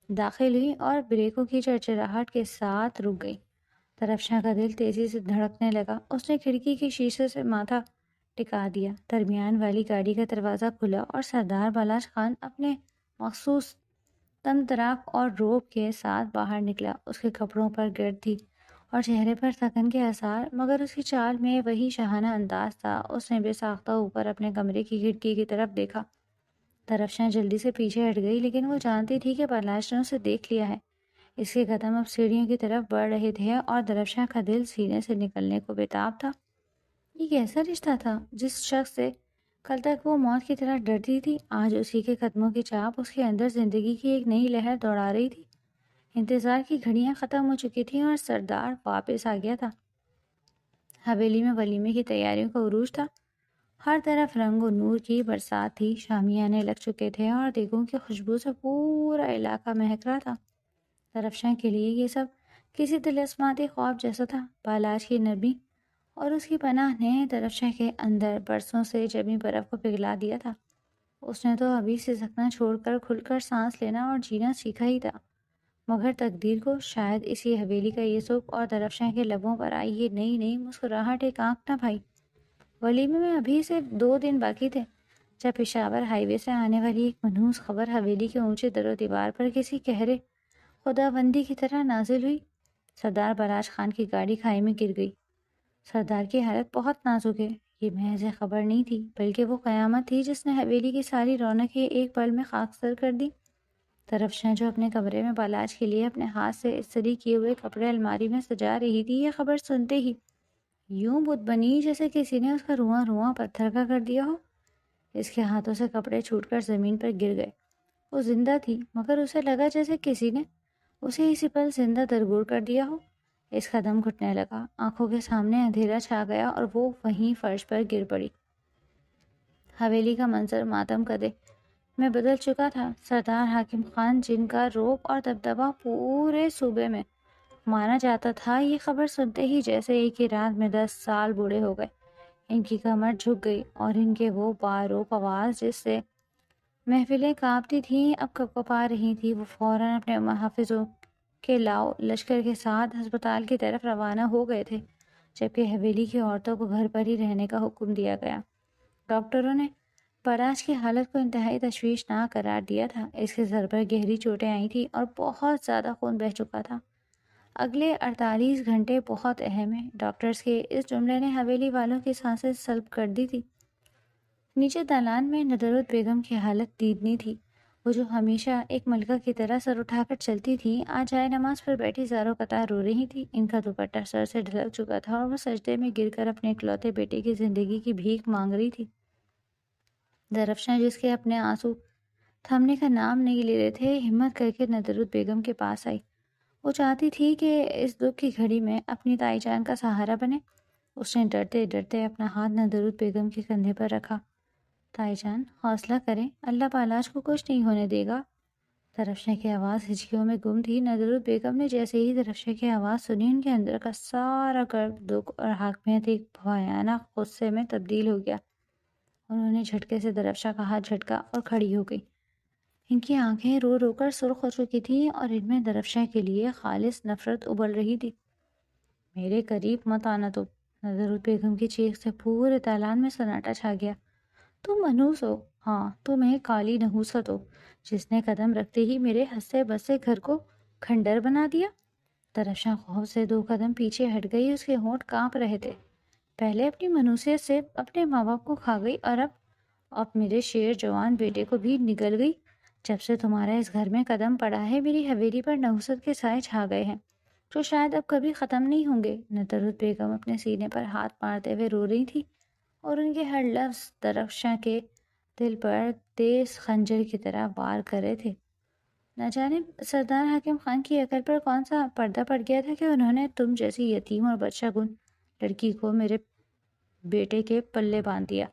Speaker 1: داخل ہوئی اور بریکوں کی چرچراہٹ کے ساتھ رک گئی۔ درفشاں کا دل تیزی سے دھڑکنے لگا۔ اس نے کھڑکی کے شیشے سے ماتھا ٹکا دیا۔ درمیان والی گاڑی کا دروازہ کھلا اور سردار بالاش خان اپنے مخصوص تم تراک اور روب کے ساتھ باہر نکلا۔ اس کے کپڑوں پر گرد تھی اور چہرے پر تھکن کے آثار، مگر اس کی چال میں وہی شاہانہ انداز تھا۔ اس نے بے ساختہ اوپر اپنے کمرے کی کھڑکی کی طرف دیکھا۔ درفشاں جلدی سے پیچھے ہٹ گئی، لیکن وہ جانتی تھی کہ بالاش نے اسے دیکھ لیا ہے۔ اس کے قدم اب سیڑھیوں کی طرف بڑھ رہے تھے اور درفشاں کا دل سینے سے نکلنے کو بےتاب تھا۔ یہ کیسا رشتہ تھا؟ جس شخص سے کل تک وہ موت کی طرح ڈرتی تھی، آج اسی کے قدموں کی چاپ اس کے اندر زندگی کی ایک نئی لہر دوڑا رہی تھی۔ انتظار کی گھڑیاں ختم ہو چکی تھیں اور سردار واپس آ گیا تھا۔ حویلی میں ولیمے کی تیاریوں کا عروج تھا۔ ہر طرف رنگ و نور کی برسات تھی، شامیانے لگ چکے تھے اور دیگوں کی خوشبو سے پورا علاقہ مہک رہا تھا۔ درفشاں کے لیے یہ سب کسی طلسماتی خواب جیسا تھا۔ بالاش کی نرمی اور اس کی پناہ نے درفشاں کے اندر برسوں سے جمی برف کو پگھلا دیا تھا۔ اس نے تو ابھی سے سکنا چھوڑ کر کھل کر سانس لینا اور جینا سیکھا ہی تھا، مگر تقدیر کو شاید اسی حویلی کا یہ سکھ اور درفشاں کے لبوں پر آئی یہ نئی نئی مسکراہٹ ایک آنکھ نہ بھائی۔ ولیمے میں ابھی سے 2 دن باقی تھے جب پشاور ہائی وے سے آنے والی ایک منحوس خبر حویلی کے اونچے در و دیوار پر کسی قہر خداوندی کی طرح نازل ہوئی۔ سردار بالاش خان کی گاڑی کھائی میں گر گئی۔ سردار کی حالت بہت نازک ہے۔ یہ محض خبر نہیں تھی، بلکہ وہ قیامت تھی جس نے حویلی کی ساری رونقیں ایک پل میں خاکستر کر دی۔ درفشاں جو اپنے کمرے میں بالاش کے لیے اپنے ہاتھ سے استری کیے ہوئے کپڑے الماری میں سجا رہی تھی، یہ خبر سنتے ہی یوں بت بنی جیسے کسی نے اس کا رواں رواں پتھر کا کر دیا ہو۔ اس کے ہاتھوں سے کپڑے چھوٹ کر زمین پر گر گئے۔ وہ زندہ تھی، مگر اسے لگا جیسے کسی نے اسے اسی پل زندہ درگور کر دیا ہو۔ اس کا دم گھٹنے لگا، آنکھوں کے سامنے اندھیرا چھا گیا اور وہ وہیں فرش پر گر پڑی۔ حویلی کا منظر ماتم کدے میں بدل چکا تھا۔ سردار حاکم خان، جن کا رعب اور دبدبہ پورے صوبے میں مانا جاتا تھا، یہ خبر سنتے ہی جیسے ایک ہی رات میں 10 سال بوڑھے ہو گئے۔ ان کی کمر جھک گئی اور ان کے وہ باروب آواز جس سے محفلیں کانپتی تھیں اب کپکپا رہی تھی۔ وہ فوراً اپنے محافظوں کے لاؤ لشکر کے ساتھ ہسپتال کی طرف روانہ ہو گئے تھے، جبکہ حویلی کی عورتوں کو گھر پر ہی رہنے کا حکم دیا گیا۔ ڈاکٹروں نے بالاش کی حالت کو انتہائی تشویشناک قرار دیا تھا۔ اس کے سر پر گہری چوٹیں آئی تھیں اور بہت زیادہ خون بہہ چکا تھا۔ اگلے 48 گھنٹے بہت اہم ہیں۔ ڈاکٹرز کے اس جملے نے حویلی والوں کی سانسیں سلب کر دی تھی۔ نیچے دالان میں ندرت بیگم کی حالت دیدنی تھی۔ وہ جو ہمیشہ ایک ملکہ کی طرح سر اٹھا کر چلتی تھی، آج جائے نماز پر بیٹھی زاروں قطار رو رہی تھی۔ ان کا دوپٹہ سر سے ڈھلک چکا تھا اور وہ سجدے میں گر کر اپنے اکلوتے بیٹے کی زندگی کی بھیک مانگ رہی تھی۔ درفشاں، جس کے اپنے آنسو تھمنے کا نام نہیں لے رہے تھے، ہمت کر کے ندرت بیگم کے پاس آئی۔ وہ چاہتی تھی کہ اس دکھ کی گھڑی میں اپنی تائی جان کا سہارا بنے۔ اس نے ڈرتے ڈرتے اپنا ہاتھ ندرت بیگم کے کندھے پر رکھا۔ تائی جان، حوصلہ کریں، اللہ بالاش کو کچھ نہیں ہونے دے گا۔ درفشاں کی آواز ہچکیوں میں گم تھی۔ ندرت بیگم نے جیسے ہی درفشاں کی آواز سنی، ان کے اندر کا سارا گرد دکھ اور حاکمیت ایک بھیانک غصے میں تبدیل ہو گیا۔ انہوں نے جھٹکے سے درفشاں کا ہاتھ جھٹکا اور کھڑی ہو گئی۔ ان کی آنکھیں رو رو کر سرخ ہو چکی تھیں اور ان میں درفشاں کے لیے خالص نفرت ابل رہی تھی۔ میرے قریب مت آنا تم! ندرت بیگم کی چیخ سے پورے دالان میں سناٹا چھا گیا۔ تم منحوس ہو، ہاں تم ایک کالی نحوست ہو، جس نے قدم رکھتے ہی میرے ہنسے بسے گھر کو کھنڈر بنا دیا۔ درفشاں خوف سے 2 قدم پیچھے ہٹ گئی، اس کے ہونٹ کانپ رہے تھے۔ پہلے اپنی منحوسیت سے اپنے ماں باپ کو کھا گئی اور اب میرے شیر جوان بیٹے کو بھی نگل گئی۔ جب سے تمہارا اس گھر میں قدم پڑا ہے، میری حویلی پر نحوست کے سائے چھا گئے ہیں، جو شاید اب کبھی ختم نہیں ہوں گے۔ ندرت بیگم اپنے سینے پر ہاتھ مارتے ہوئے رو رہی تھی اور ان کے ہر لفظ درفشاں کے دل پر تیز خنجر کی طرح وار کر رہے تھے۔ نہ جانے سردار حاکم خان کی عقل پر کون سا پردہ پڑ گیا تھا کہ انہوں نے تم جیسی یتیم اور بچہ گن لڑکی کو میرے بیٹے کے پلے باندھ دیا۔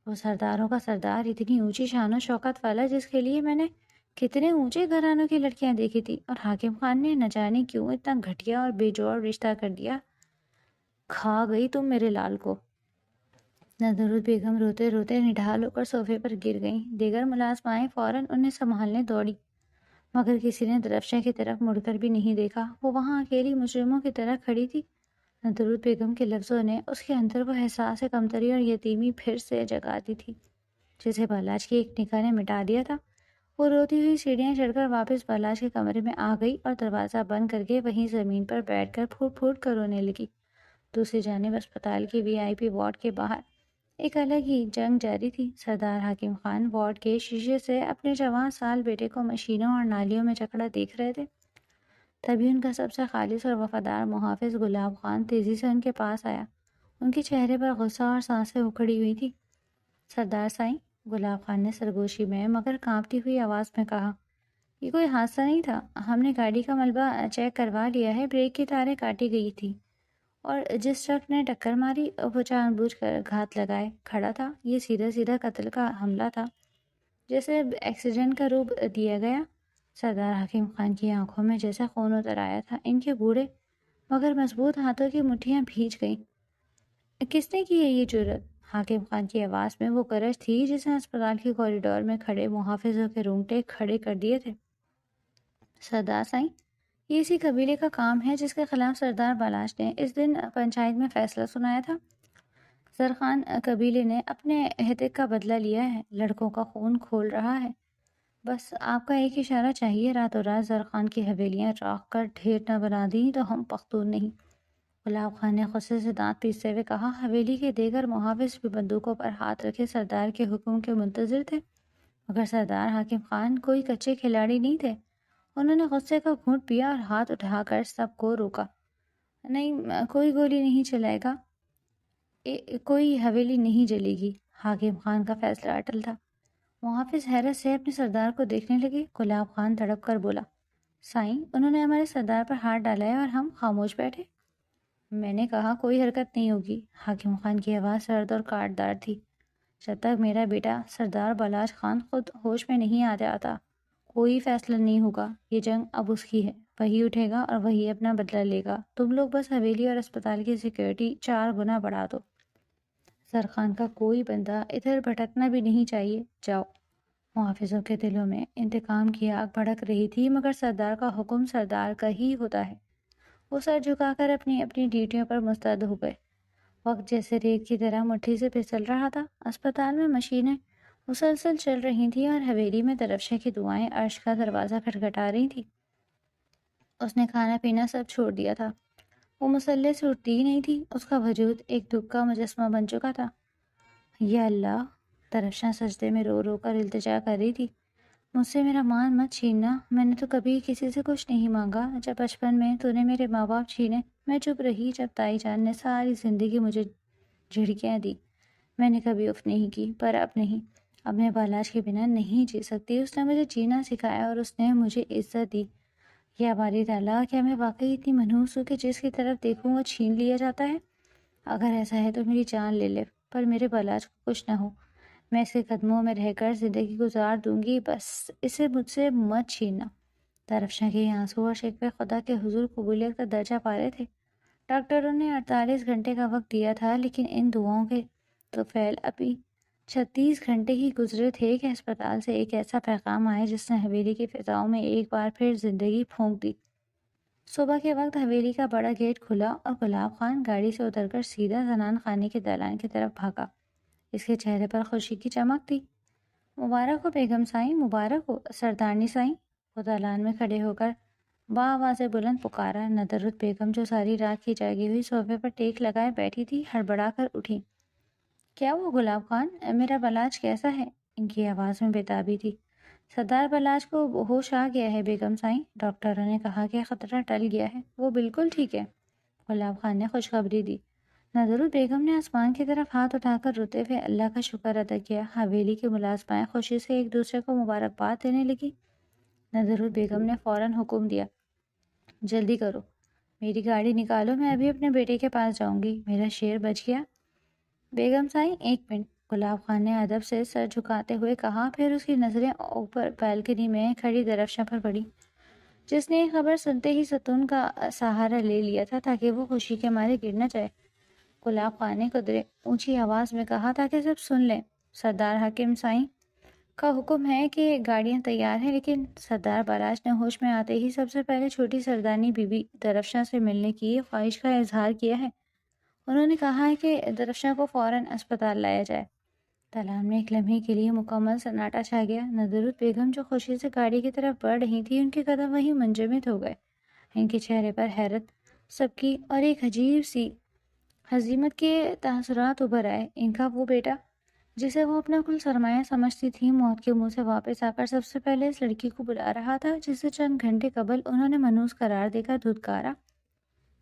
Speaker 1: وہ سرداروں کا سردار، اتنی اونچی شان و شوکت والا، جس کے لیے میں نے کتنے اونچے گھرانوں کی لڑکیاں دیکھی تھی، اور حاکم خان نے نہ جانے کیوں اتنا گھٹیا اور بے جوڑ رشتہ کر دیا۔ کھا گئی تم میرے لال کو۔ ندرت بیگم روتے روتے نڈھال ہو کر صوفے پر گر گئیں۔ دیگر ملازمائیں فوراً انہیں سنبھالنے دوڑی، مگر کسی نے درفشاں کی طرف مڑ کر بھی نہیں دیکھا۔ وہ وہاں اکیلی مجرموں کی طرح کھڑی تھی۔ ندرت بیگم کے لفظوں نے اس کے اندر وہ احساس کمتری اور یتیمی پھر سے جگا دی تھی، جسے بالاش کی ایک نگاہ نے مٹا دیا تھا۔ وہ روتی ہوئی سیڑھیاں چڑھ کر واپس بلاش کے کمرے میں آ گئی اور دروازہ بند کر کے وہیں زمین پر بیٹھ کر پھوٹ پھوٹ کر رونے لگی۔ دوسری جانب اسپتال کی VIP وارڈ کے باہر ایک الگ ہی جنگ جاری تھی۔ سردار حکیم خان وارڈ کے شیشے سے اپنے جوان سال بیٹے کو مشینوں اور نالیوں میں جکڑا دیکھ رہے تھے۔ تبھی ان کا سب سے خالص اور وفادار محافظ گلاب خان تیزی سے ان کے پاس آیا۔ ان کے چہرے پر غصہ اور سانسیں اکھڑی ہوئی تھی۔ سردار سائیں، گلاب خان نے سرگوشی میں مگر کانپتی ہوئی آواز میں کہا، یہ کوئی حادثہ نہیں تھا۔ ہم نے گاڑی کا ملبہ چیک کروا لیا ہے، بریک کی تاریں کاٹی گئی تھی اور جس ٹرک نے ٹکر ماری وہ جان بوجھ کر گھات لگائے کھڑا تھا۔ یہ سیدھا سیدھا قتل کا حملہ تھا جیسے ایکسیڈنٹ کا روپ دیا گیا۔ سردار حکیم خان کی آنکھوں میں جیسے خون اتر آیا تھا۔ ان کے بوڑھے مگر مضبوط ہاتھوں کی مٹھیاں بھیج گئیں۔ کس نے کی ہے یہ جرأت؟ حکیم خان کی آواز میں وہ گرج تھی جس نے اسپتال کے کوریڈور میں کھڑے محافظوں کے رونگٹے کھڑے کر دیے تھے۔ سردار سائیں، یہ اسی قبیلے کا کام ہے جس کے خلاف سردار بلاش نے اس دن پنچایت میں فیصلہ سنایا تھا۔ زرخان قبیلے نے اپنے ہتک کا بدلہ لیا ہے، لڑکوں کا خون کھول رہا ہے۔ بس آپ کا ایک اشارہ چاہیے، راتوں رات زرخان کی حویلیاں راکھ کر ڈھیر نہ بنا دیں تو ہم پختون نہیں۔ گلاب خان نے غصے سے دانت پیستے ہوئے کہا، حویلی کے دیگر محافظ بھی بندوقوں پر ہاتھ رکھے سردار کے حکم کے منتظر تھے، مگر سردار حکیم خان کوئی کچے کھلاڑی نہیں تھے۔ انہوں نے غصے کا گھونٹ پیا اور ہاتھ اٹھا کر سب کو روکا۔ نہیں، کوئی گولی نہیں چلائے گا، کوئی حویلی نہیں جلے گی۔ حکیم خان کا فیصلہ اٹل تھا۔ محافظ حیرت سے اپنے سردار کو دیکھنے لگے۔ گلاب خان تڑپ کر بولا، سائیں، انہوں نے ہمارے سردار پر ہاتھ ڈالا ہے اور ہم خاموش بیٹھے۔ میں نے کہا کوئی حرکت نہیں ہوگی۔ حکیم خان کی آواز سرد اور کاٹدار تھی۔ جب تک میرا بیٹا سردار بلاش خان خود ہوش میں نہیں آ جاتا کوئی فیصلہ نہیں ہوگا۔ یہ جنگ اب اس کی ہے، وہی اٹھے گا اور وہی اپنا بدلہ لے گا۔ تم لوگ بس حویلی اور اسپتال کی سیکیورٹی 4 گنا بڑھا دو۔ زرخان کا کوئی بندہ ادھر بھٹکنا بھی نہیں چاہیے، جاؤ۔ محافظوں کے دلوں میں انتقام کی آگ بھڑک رہی تھی، مگر سردار کا حکم سردار کا ہی ہوتا ہے۔ وہ سر جھکا کر اپنی اپنی ڈیوٹیوں پر مستعد ہو گئے۔ وقت جیسے ریت کی طرح مٹھی سے پھسل رہا تھا۔ اسپتال میں مشینیں مسلسل چل رہی تھیں اور حویلی میں درفشے کی دعائیں عرش کا دروازہ کھٹکھٹا رہی تھیں۔ اس نے کھانا پینا سب چھوڑ دیا تھا۔ وہ مسلح سے اٹھتی ہی نہیں تھی۔ اس کا وجود ایک دکھ کا مجسمہ بن چکا تھا۔ یا اللہ، درفشاں سجدے میں رو رو کر التجا کر رہی تھی، مجھ سے میرا مان مت چھیننا۔ میں نے تو کبھی کسی سے کچھ نہیں مانگا۔ جب بچپن میں تو نے میرے ماں باپ چھینے، میں چپ رہی۔ جب تائی جان نے ساری زندگی مجھے جھڑکیاں دی، میں نے کبھی اف نہیں کی، پر اب نہیں۔ اب میں بالاش کے بنا نہیں جی سکتی۔ اس نے مجھے جینا سکھایا اور اس نے مجھے عزت دی۔ یا باری تعالیٰ، کیا میں واقعی اتنی منحوس ہوں کہ جس کی طرف دیکھوں وہ چھین لیا جاتا ہے؟ اگر ایسا ہے تو میری جان لے لے، پر میرے بالاش کو کچھ نہ ہو۔ میں اس کے قدموں میں رہ کر زندگی گزار دوں گی، بس اسے مجھ سے مت چھیننا۔ درفشاں کے آنسو اور شکوے خدا کے حضور قبولیت کا درجہ پا رہے تھے۔ ڈاکٹروں نے 48 گھنٹے کا وقت دیا تھا، لیکن ان دعاؤں کے طفیل ابھی 36 گھنٹے ہی گزرے تھے کہ اسپتال سے ایک ایسا پیغام آیا جس نے حویلی کی فضاؤں میں ایک بار پھر زندگی پھونک دی۔ صبح کے وقت حویلی کا بڑا گیٹ کھلا اور گلاب خان گاڑی سے اتر کر سیدھا زنان خانے کے دالان کی طرف بھاگا۔ اس کے چہرے پر خوشی کی چمک تھی۔ مبارک ہو بیگم سائیں، مبارک ہو سردارنی سائیں۔ وہ دالان میں کھڑے ہو کر آواز بلند پکارا۔ ندرت بیگم جو ساری رات کی جاگی ہوئی صوفے پر ٹیک لگائے بیٹھی تھی، ہڑبڑا کر اٹھی۔ کیا وہ گلاب خان، میرا بلاش کیسا ہے؟ ان کی آواز میں بےتابی تھی۔ سردار بلاش کو ہوش آ گیا ہے بیگم سائیں، ڈاکٹروں نے کہا کہ خطرہ ٹل گیا ہے، وہ بالکل ٹھیک ہے۔ گلاب خان نے خوشخبری دی۔ ندرت بیگم نے آسمان کی طرف ہاتھ اٹھا کر روتے ہوئے اللہ کا شکر ادا کیا۔ حویلی کی ملازمائیں خوشی سے ایک دوسرے کو مبارکباد دینے لگی۔ ندرت بیگم نے فوراً حکم دیا، جلدی کرو، میری گاڑی نکالو، میں ابھی اپنے بیٹے کے پاس جاؤں گی۔ میرا شیر بچ گیا۔ بیگم سائیں، ایک منٹ، گلاب خان نے ادب سے سر جھکاتے ہوئے کہا، پھر اس کی نظریں اوپر بالکنی میں کھڑی درفشاں پر پڑی، جس نے یہ خبر سنتے ہی ستون کا سہارا لے لیا تھا تاکہ وہ خوشی کے مارے گر نہ جائے۔ گلاب خان نے قدرے اونچی آواز میں کہا تاکہ سب سن لیں، سردار حکیم سائیں کا حکم ہے کہ گاڑیاں تیار ہیں، لیکن سردار بلاش نے ہوش میں آتے ہی سب سے پہلے چھوٹی سردارنی بی بی درفشاں سے ملنے کی خواہش کا اظہار کیا ہے۔ انہوں نے کہا ہے کہ درفشاں کو فوراً اسپتال لایا جائے۔ دالان میں ایک لمحے کے لیے مکمل سناٹا چھا گیا۔ ندرت بیگم جو خوشی سے گاڑی کی طرف بڑھ رہی تھی، ان کے قدم وہیں منجمد ہو گئے۔ ان کے چہرے پر حیرت، سبکی اور ایک عجیب سی ہزیمت کے تاثرات ابھر آئے۔ ان کا وہ بیٹا جسے وہ اپنا کل سرمایہ سمجھتی تھی، موت کے منہ سے واپس آ کر سب سے پہلے اس لڑکی کو بلا رہا تھا جسے چند گھنٹے قبل انہوں نے منحوس قرار دے کر دھتکارا۔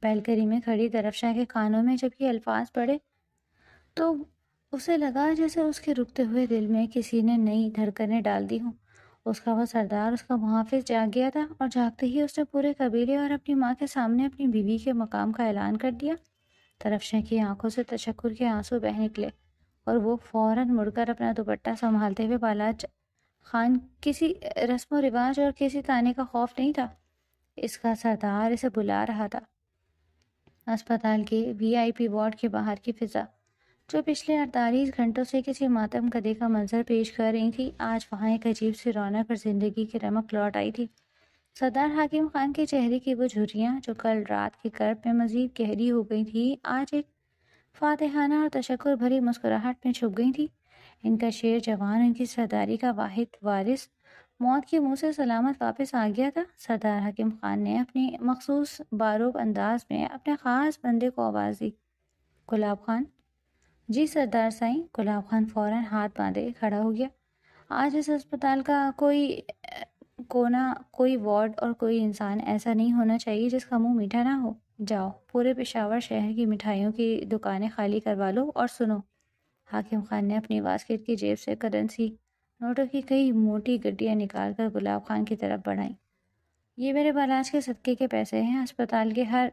Speaker 1: بیلکنی میں کھڑی درفشاں کے کانوں میں جب یہ الفاظ پڑے تو اسے لگا جیسے اس کے رکتے ہوئے دل میں کسی نے نئی دھڑکنیں ڈال دی ہوں۔ اس کا وہ سردار، اس کا محافظ جاگ گیا تھا، اور جاگتے ہی اس نے پورے قبیلے اور اپنی ماں کے سامنے اپنی بیوی کے مقام کا اعلان کر دیا۔ درفشاں کی آنکھوں سے تشکر کے آنسو بہہ نکلے اور وہ فوراً مڑ کر اپنا دوپٹہ سنبھالتے ہوئے بالاج خان کسی رسم و رواج اور کسی تانے کا خوف نہیں تھا، اس کا سردار اسے بلا رہا تھا۔ اسپتال کے وی آئی پی وارڈ کے باہر کی فضا، جو پچھلے 48 گھنٹوں سے کسی ماتم کدے کا منظر پیش کر رہی تھی، آج وہاں ایک عجیب سی رونق اور زندگی کی رمق لوٹ آئی تھی۔ سردار حاکم خان کے چہرے کی وہ جھریاں جو کل رات کے کرب میں مزید گہری ہو گئی تھی، آج ایک فاتحانہ اور تشکر بھری مسکراہٹ میں چھپ گئی تھی۔ ان کا شیر جوان، ان کی سرداری کا واحد وارث، موت کے منہ سے سلامت واپس آ گیا تھا۔ سردار حاکم خان نے اپنی مخصوص باروب انداز میں اپنے خاص بندے کو آواز دی، گلاب خان۔ جی سردار سائیں۔ گلاب خان فوراً ہاتھ باندھے کھڑا ہو گیا۔ آج اس اسپتال کا کوئی کونا، کوئی وارڈ اور کوئی انسان ایسا نہیں ہونا چاہیے جس کا منہ میٹھا نہ ہو۔ جاؤ، پورے پشاور شہر کی مٹھائیوں کی دکانیں خالی کروا لو اور سنو۔ حاکم خان نے اپنی واسکٹ کی جیب سے کرنسی نوٹوں کی کئی موٹی گڈیاں نکال کر گلاب خان کی طرف بڑھائیں۔ یہ میرے بالاج کے صدقے کے پیسے ہیں۔ اسپتال کے ہر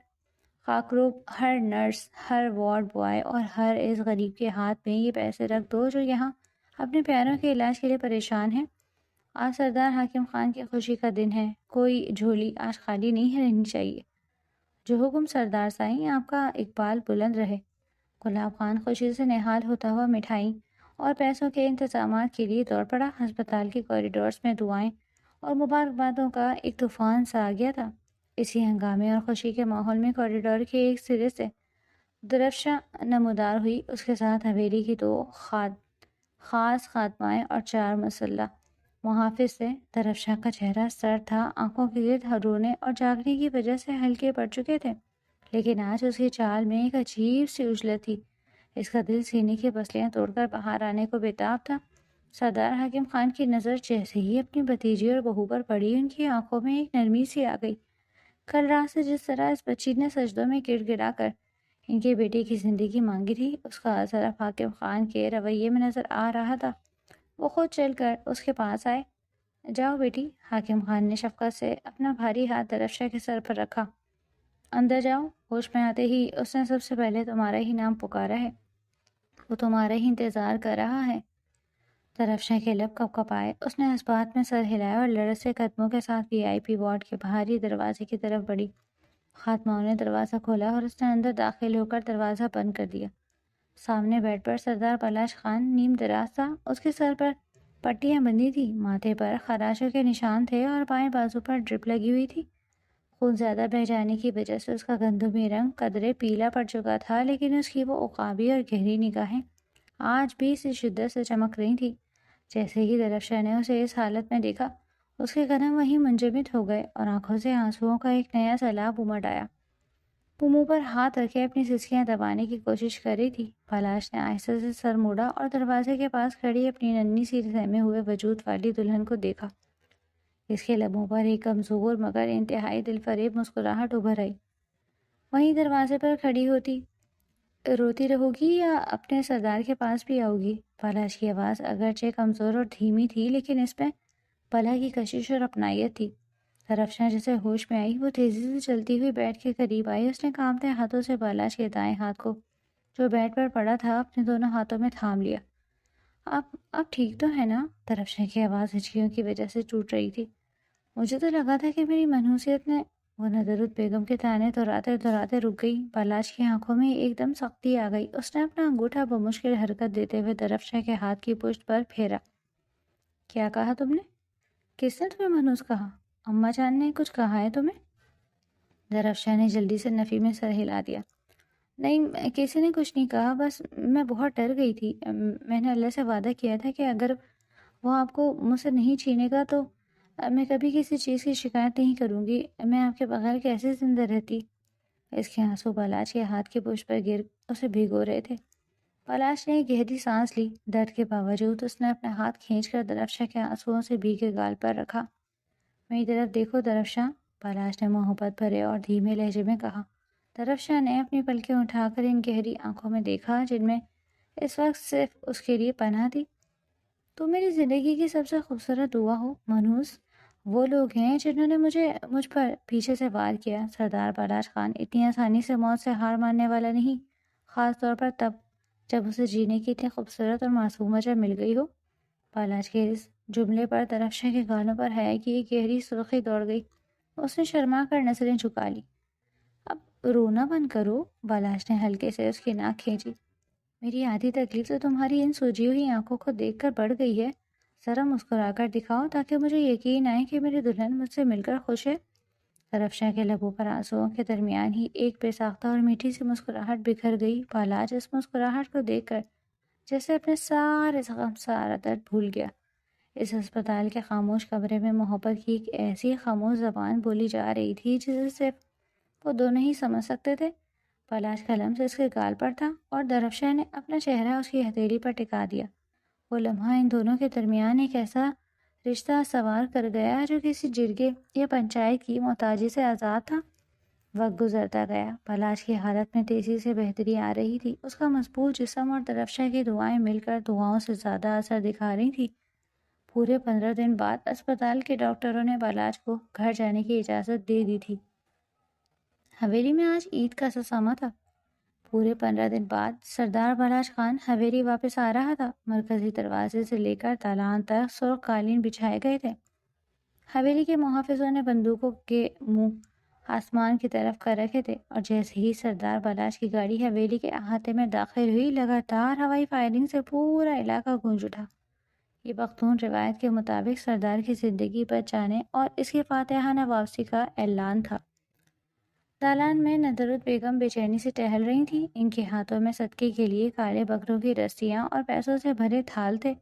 Speaker 1: خاکروب، ہر نرس، ہر وارڈ بوائے اور ہر اس غریب کے ہاتھ میں یہ پیسے رکھ دو جو یہاں اپنے پیاروں کے علاج کے لیے پریشان ہیں۔ آج سردار حاکم خان کی خوشی کا دن ہے، کوئی جھولی آج خالی نہیں رہنی چاہیے۔ جو حکم سردار سائیں، آپ کا اقبال بلند رہے۔ گلاب خان خوشی سے نہال ہوتا ہوا مٹھائی اور پیسوں کے انتظامات کے لیے دوڑ پڑا۔ ہسپتال کے کوریڈورز میں دعائیں اور مبارکبادوں کا ایک طوفان سا آ گیا تھا۔ اسی ہنگامے اور خوشی کے ماحول میں کوریڈور کے ایک سرے سے درفشاں نمودار ہوئی، اس کے ساتھ حویلی کی دو خاص خادمائیں اور 4 مسلح محافظ سے۔ درفشاں کا چہرہ سرد تھا، آنکھوں کے گرد رونے اور جاگنے کی وجہ سے ہلکے پڑ چکے تھے، لیکن آج اس کی چال میں ایک عجیب سی اجلت تھی۔ اس کا دل سینے کی پسلیاں توڑ کر باہر آنے کو بےتاب تھا۔ سردار حاکم خان کی نظر جیسے ہی اپنی بھتیجی اور بہو پر پڑی، ان کی آنکھوں میں ایک نرمی سی آ گئی۔ کل رات سے جس طرح اس بچی نے سجدوں میں گڑ گڑا کر ان کے بیٹے کی زندگی مانگی تھی، اس کا اثر اب حاکم خان کے رویے میں نظر آ رہا تھا۔ وہ خود چل کر اس کے پاس آئے۔ جاؤ بیٹی۔ حاکم خان نے شفقت سے اپنا بھاری ہاتھ درفشاں کے سر پر رکھا۔ اندر جاؤ۔ ہوش میں آتے ہی اس نے سب سے پہلے تمہارا ہی نام پکارا ہے، وہ تمہارا ہی انتظار کر رہا ہے۔ درفشاں کے لب کپ کپ آئے، اس نے اس بات میں سر ہلایا اور لڑز سے قدموں کے ساتھ وی آئی پی وارڈ کے باہری دروازے کی طرف بڑھی۔ خادماؤں نے دروازہ کھولا اور اس نے اندر داخل ہو کر دروازہ بند کر دیا۔ سامنے بیڈ پر سردار بالاج خان نیم دراز تھا، اس کے سر پر پٹیاں بندھی تھی، ماتھے پر خراشوں کے نشان تھے اور بائیں بازو پر ڈرپ لگی ہوئی تھی۔ خون زیادہ بہہ جانے کی وجہ سے اس کا گندمی رنگ قدرے پیلا پڑ چکا تھا، لیکن اس کی وہ عقابی اور گہری نگاہیں آج بھی اسی شدت سے چمک رہی تھی۔ جیسے ہی درفشاں نے اسے اس حالت میں دیکھا، اس کے قدم وہیں منجمد ہو گئے اور آنکھوں سے آنسوؤں کا ایک نیا سیلاب امڈ آیا۔ وہ منہ پر ہاتھ رکھے اپنی سسکیاں دبانے کی کوشش کر رہی تھی۔ بالاج نے آہستہ سے سر موڑا اور دروازے کے پاس کھڑی اپنی ننھی سی سہمے ہوئے وجود والی دلہن کو دیکھا۔ اس کے لبوں پر ایک کمزور مگر انتہائی دل فریب مسکراہٹ ابھر آئی۔ وہیں دروازے پر کھڑی ہوتی روتی رہو گی یا اپنے سردار کے پاس بھی آؤ گی؟ بالاج کی آواز اگرچہ کمزور اور دھیمی تھی، لیکن اس میں پلہ کی کشش اور اپنائیت تھی۔ درفشاں جسے ہوش میں آئی، وہ تیزی سے چلتی ہوئی بیڈ کے قریب آئی۔ اس نے کانپتے ہاتھوں سے بالاج کے دائیں ہاتھ کو، جو بیڈ پر پڑا تھا، اپنے دونوں ہاتھوں میں تھام لیا۔ اب ٹھیک تو ہے نا؟ درفشاں کی آواز ہچکیوں کی وجہ سے ٹوٹ رہی تھی۔ مجھے تو لگا تھا کہ میری منحوسیت نے… وہ ندرت بیگم کے تانے دہراتے رک گئی۔ بالاج کی آنکھوں میں ایک دم سختی آ گئی۔ اس نے اپنا انگوٹھا بمشکل حرکت دیتے ہوئے درفشاں کے ہاتھ کی پشت پر پھیرا۔ کیا کہا تم نے؟ کس نے تمہیں منحوس کہا؟ اماں جان نے کچھ کہا ہے تمہیں؟ درفشاں نے جلدی سے نفی میں سر ہلا دیا۔ نہیں، کسی نے کچھ نہیں کہا، بس میں بہت ڈر گئی تھی۔ میں نے اللہ سے وعدہ کیا تھا کہ اگر وہ آپ کو مجھ سے نہیں چھینے گا تو میں کبھی کسی چیز کی شکایت نہیں کروں گی۔ میں آپ کے بغیر کیسے زندہ رہتی؟ اس کے آنسو پلاش کے ہاتھ کے پشت پر گر اسے بھگو رہے تھے۔ پلاش نے ایک گہری سانس لی۔ درد کے باوجود اس نے اپنا ہاتھ کھینچ کر درفشا کے آنسوؤں سے بھیگے گال پر رکھا۔ میری طرف دیکھو درفشا، پلاش نے محبت بھرے اور دھیمے لہجے میں کہا۔ درفشا نے اپنی پلکیں اٹھا کر ان گہری آنکھوں میں دیکھا جن میں اس وقت صرف اس کے لیے پناہ تھی۔ تو میری زندگی کی سب سے خوبصورت دعا ہو منوس۔ وہ لوگ ہیں جنہوں نے مجھ پر پیچھے سے وار کیا۔ سردار پلاش خان اتنی آسانی سے موت سے ہار ماننے والا نہیں، خاص طور پر تب جب اسے جینے کی اتنی خوبصورت اور معصوم وجہ مل گئی ہو۔ پلاش کے اس جملے پر درفشا کے گالوں پر حیا کی ایک گہری سرخی دوڑ گئی۔ اس نے شرما کر نظریں جھکا لی۔ اب رونا بند کرو، پلاش نے ہلکے سے اس کی ناک کھینچی۔ میری آدھی تکلیف تو تمہاری ان سوجی ہوئی آنکھوں کو دیکھ کر بڑھ گئی ہے۔ ذرا مسکرا کر دکھاؤ تاکہ مجھے یقین آئے کہ میری دلہن مجھ سے مل کر خوش ہے۔ درفشا کے لبوں پر آنسوؤں کے درمیان ہی ایک بے ساختہ اور میٹھی سی مسکراہٹ بکھر گئی۔ پلاش اس مسکراہٹ کو دیکھ کر جیسے اپنے سارے غم سارا درد بھول گیا۔ اس ہسپتال کے خاموش کمرے میں محبت کی ایک ایسی خاموش زبان بولی جا رہی تھی جسے صرف وہ دونوں ہی سمجھ سکتے تھے۔ پلاش کا لمس اس کے گال پر تھا اور درفشا نے اپنا چہرہ اس کی ہتھیلی پر ٹکا دیا۔ وہ لمحہ ان دونوں کے درمیان ایک ایسا رشتہ سوار کر گیا جو کسی جرگے یا پنچایت کی محتاجی سے آزاد تھا۔ وقت گزرتا گیا۔ پلاش کی حالت میں تیزی سے بہتری آ رہی تھی۔ اس کا مضبوط جسم اور درفشا کی دعائیں مل کر دعاؤں سے زیادہ اثر دکھا رہی تھی۔ پورے 15 دن بعد اسپتال کے ڈاکٹروں نے پلاش کو گھر جانے کی اجازت دے دی تھی۔ حویلی میں آج عید کا سسامہ تھا۔ پورے 15 دن بعد سردار پلاش خان حویلی واپس آ رہا تھا۔ مرکزی دروازے سے لے کر دالان تک سرخ قالین بچھائے گئے تھے۔ حویلی کے محافظوں نے بندوقوں کے منہ آسمان کی طرف کر رکھے تھے اور جیسے ہی سردار پلاش کی گاڑی حویلی کے احاطے میں داخل ہوئی، لگاتار ہوائی فائرنگ سے پورا علاقہ گونج اٹھا۔ یہ پختون روایت کے مطابق سردار کی زندگی بچ جانے اور اس کی فاتحانہ واپسی کا اعلان تھا۔ دالان میں ندرت بیگم بے چینی سے ٹہل رہی تھیں۔ ان کے ہاتھوں میں صدقے کے لیے کالے بکروں کی رسیاں اور پیسوں سے بھرے تھال تھے۔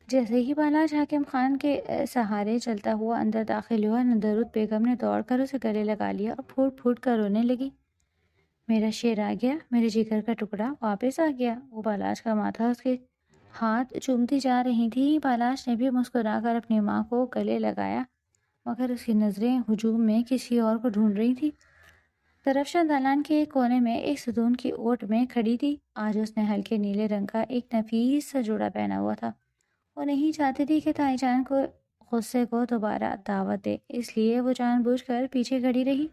Speaker 1: جیسے ہی پلاش حاکم خان کے سہارے چلتا ہوا اندر داخل ہوا، ندرت بیگم نے دوڑ کر اسے گلے لگا لیا اور پھوٹ پھوٹ کر رونے لگی۔ میرا شیر آ گیا، میرے جگر کا ٹکڑا واپس آ گیا۔ وہ پلاش کا ماتھا اس کے ہاتھ چومتی جا رہی تھی۔ پلاش نے بھی مسکرا کر اپنی ماں کو گلے لگایا، مگر اس کی نظریں ہجوم میں کسی اور کو ڈھونڈ رہی تھی۔ درفشا دالان کے ایک کونے میں ایک ستون کی اوٹ میں کھڑی تھی۔ آج اس نے ہلکے نیلے رنگ کا ایک نفیس سا جوڑا پہنا ہوا تھا۔ وہ نہیں چاہتی تھی کہ تائی جان کو غصے کو دوبارہ دعوت دے، اس لیے وہ جان بوجھ کر پیچھے کھڑی رہی۔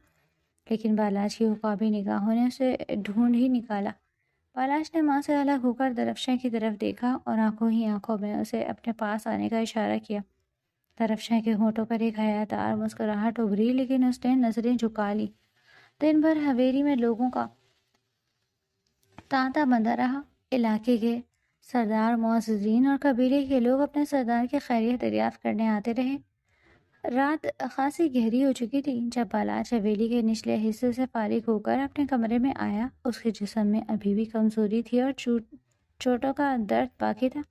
Speaker 1: لیکن پلاش کی عقابی نگاہوں نے اسے ڈھونڈ ہی نکالا۔ پلاش نے ماں سے الگ ہو کر درفشا کی طرف دیکھا اور آنکھوں ہی آنکھوں میں اسے اپنے پاس آنے کا اشارہ کیا۔ درفشا کے ہونٹوں پر ایک حیادار مسکراہٹ ابھری، لیکن اس نے نظریں جھکا لی۔ دن بھر حویلی میں لوگوں کا تانتا بندھا رہا۔ علاقے کے سردار، معززین اور قبیلے کے لوگ اپنے سردار کی خیریت دریافت کرنے آتے رہے۔ رات خاصی گہری ہو چکی تھی جب پلاش حویلی کے نچلے حصے سے فارغ ہو کر اپنے کمرے میں آیا۔ اس کے جسم میں ابھی بھی کمزوری تھی اور چوٹوں کا درد باقی تھا۔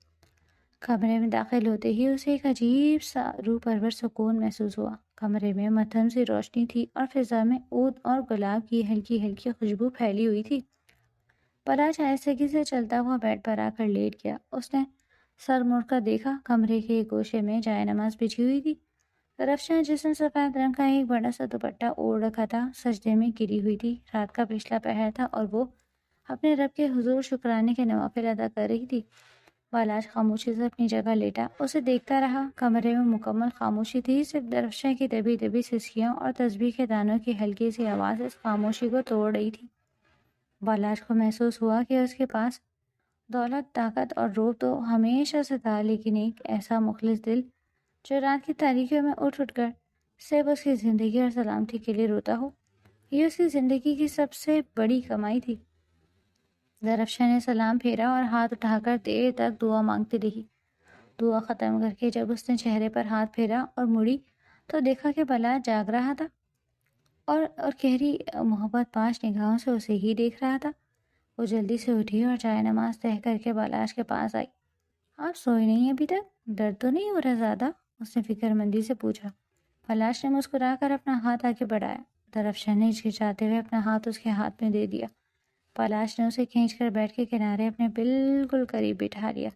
Speaker 1: کمرے میں داخل ہوتے ہی اسے ایک عجیب سا روح پرور سکون محسوس ہوا۔ کمرے میں مدھم سی روشنی تھی اور فضا میں عود اور گلاب کی ہلکی ہلکی خوشبو پھیلی ہوئی تھی۔ پلاش آہستگی سے چلتا ہوا بیڈ پر آ کر لیٹ گیا۔ اس نے سر مڑ کر دیکھا، کمرے کے ایک گوشے میں جائے نماز بچھی ہوئی تھی۔ درفشا جس نے سفید رنگ کا ایک بڑا سا دوپٹہ اوڑھ رکھا تھا، سجدے میں گری ہوئی تھی۔ رات کا پچھلا پہر تھا اور وہ اپنے رب کے حضور شکرانے کے نوافل ادا کر رہی تھی۔ پلاش خاموشی سے اپنی جگہ لیٹا، اسے دیکھتا رہا۔ کمرے میں مکمل خاموشی تھی، صرف درفشا کی دبی دبی سسکیاں اور تسبیح کے دانوں کی ہلکی سی آواز اس خاموشی کو توڑ رہی تھی۔ پلاش کو محسوس ہوا کہ اس کے پاس دولت، طاقت اور روب تو ہمیشہ سے تھا، لیکن ایک ایسا مخلص دل جو رات کی تاریکیوں میں اٹھ کر صرف اس کی زندگی اور سلامتی کے لیے روتا ہو، یہ اس کی زندگی کی سب سے بڑی کمائی تھی۔ درفشا نے سلام پھیرا اور ہاتھ اٹھا کر دیر تک دعا مانگتی رہی۔ دعا ختم کر کے جب اس نے چہرے پر ہاتھ پھیرا اور مڑی تو دیکھا کہ پلاش جاگ رہا تھا۔ اور گہری محبت پاش نگاہوں سے اسے ہی دیکھ رہا تھا۔ وہ جلدی سے اٹھی اور جائے نماز طے کر کے بالاش کے پاس آئی۔ آپ سوئے نہیں ابھی تک؟ درد تو نہیں ہو رہا زیادہ؟ اس نے فکر مندی سے پوچھا۔ پلاش نے مسکرا کر اپنا ہاتھ آگے بڑھایا۔ درفشان نے ہچکچاتے ہوئے اپنا ہاتھ اس کے ہاتھ میں دے دیا۔ پلاش نے اسے کھینچ کر بیٹھ کے کنارے اپنے بالکل قریب بٹھا لیا۔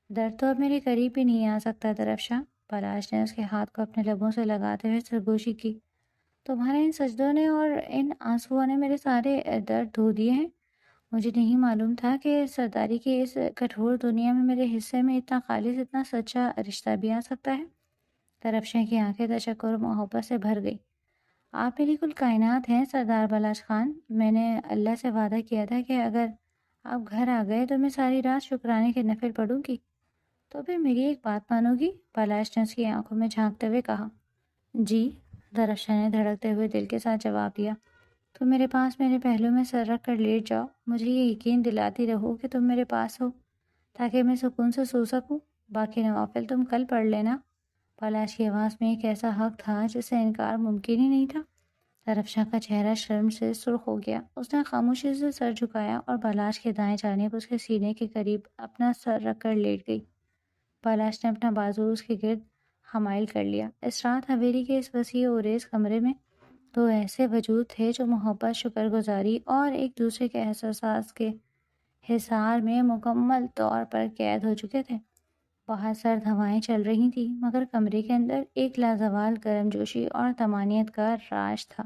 Speaker 1: درد تو اب میرے قریب بھی نہیں آ سکتا درفشاں۔ پلاش نے اس کے ہاتھ کو اپنے لبوں سے لگاتے ہوئے سرگوشی کی۔ تمہارے ان سجدوں نے اور ان آنسوؤں نے میرے سارے درد دھو دیے ہیں۔ مجھے نہیں معلوم تھا کہ سرداری کی اس کٹھور دنیا میں میرے حصے میں اتنا خالص، اتنا سچا رشتہ بھی آ سکتا ہے۔ درفشاں کی آنکھیں تشکر و محبت سے بھر گئی۔ آپ میری کل کائنات ہیں سردار بلاش خان۔ میں نے اللہ سے وعدہ کیا تھا کہ اگر آپ گھر آ گئے تو میں ساری رات شکرانے کے نفل پڑھوں گی۔ تو پھر میری ایک بات مانو گی؟ پلاش نے اس کی آنکھوں میں جھانکتے ہوئے کہا۔ جی، درفشاں نے دھڑکتے ہوئے دل کے ساتھ جواب دیا۔ تم میرے پاس میرے پہلو میں سر رکھ کر لیٹ جاؤ، مجھے یہ یقین دلاتی رہو کہ تم میرے پاس ہو تاکہ میں سکون سے سو سکوں۔ باقی نوافل تم کل پڑھ لینا۔ پلاش کی آواز میں ایک ایسا حق تھا جس سے انکار ممکن ہی نہیں تھا۔ درفشاں کا چہرہ شرم سے سرخ ہو گیا۔ اس نے خاموشی سے سر جھکایا اور پلاش کے دائیں جانب اس کے سینے کے قریب اپنا سر رکھ کر لیٹ گئی۔ پلاش نے اپنا بازو اس کے گرد حمائل کر لیا۔ اس رات حویلی کے اس وسیع و عریض کمرے میں دو ایسے وجود تھے جو محبت، شکر گزاری اور ایک دوسرے کے احساسات کے حصار میں مکمل طور پر قید ہو چکے تھے۔ باہر سرد ہوائیں چل رہی تھیں مگر کمرے کے اندر ایک لازوال گرم جوشی اور طمانینت کا راج تھا۔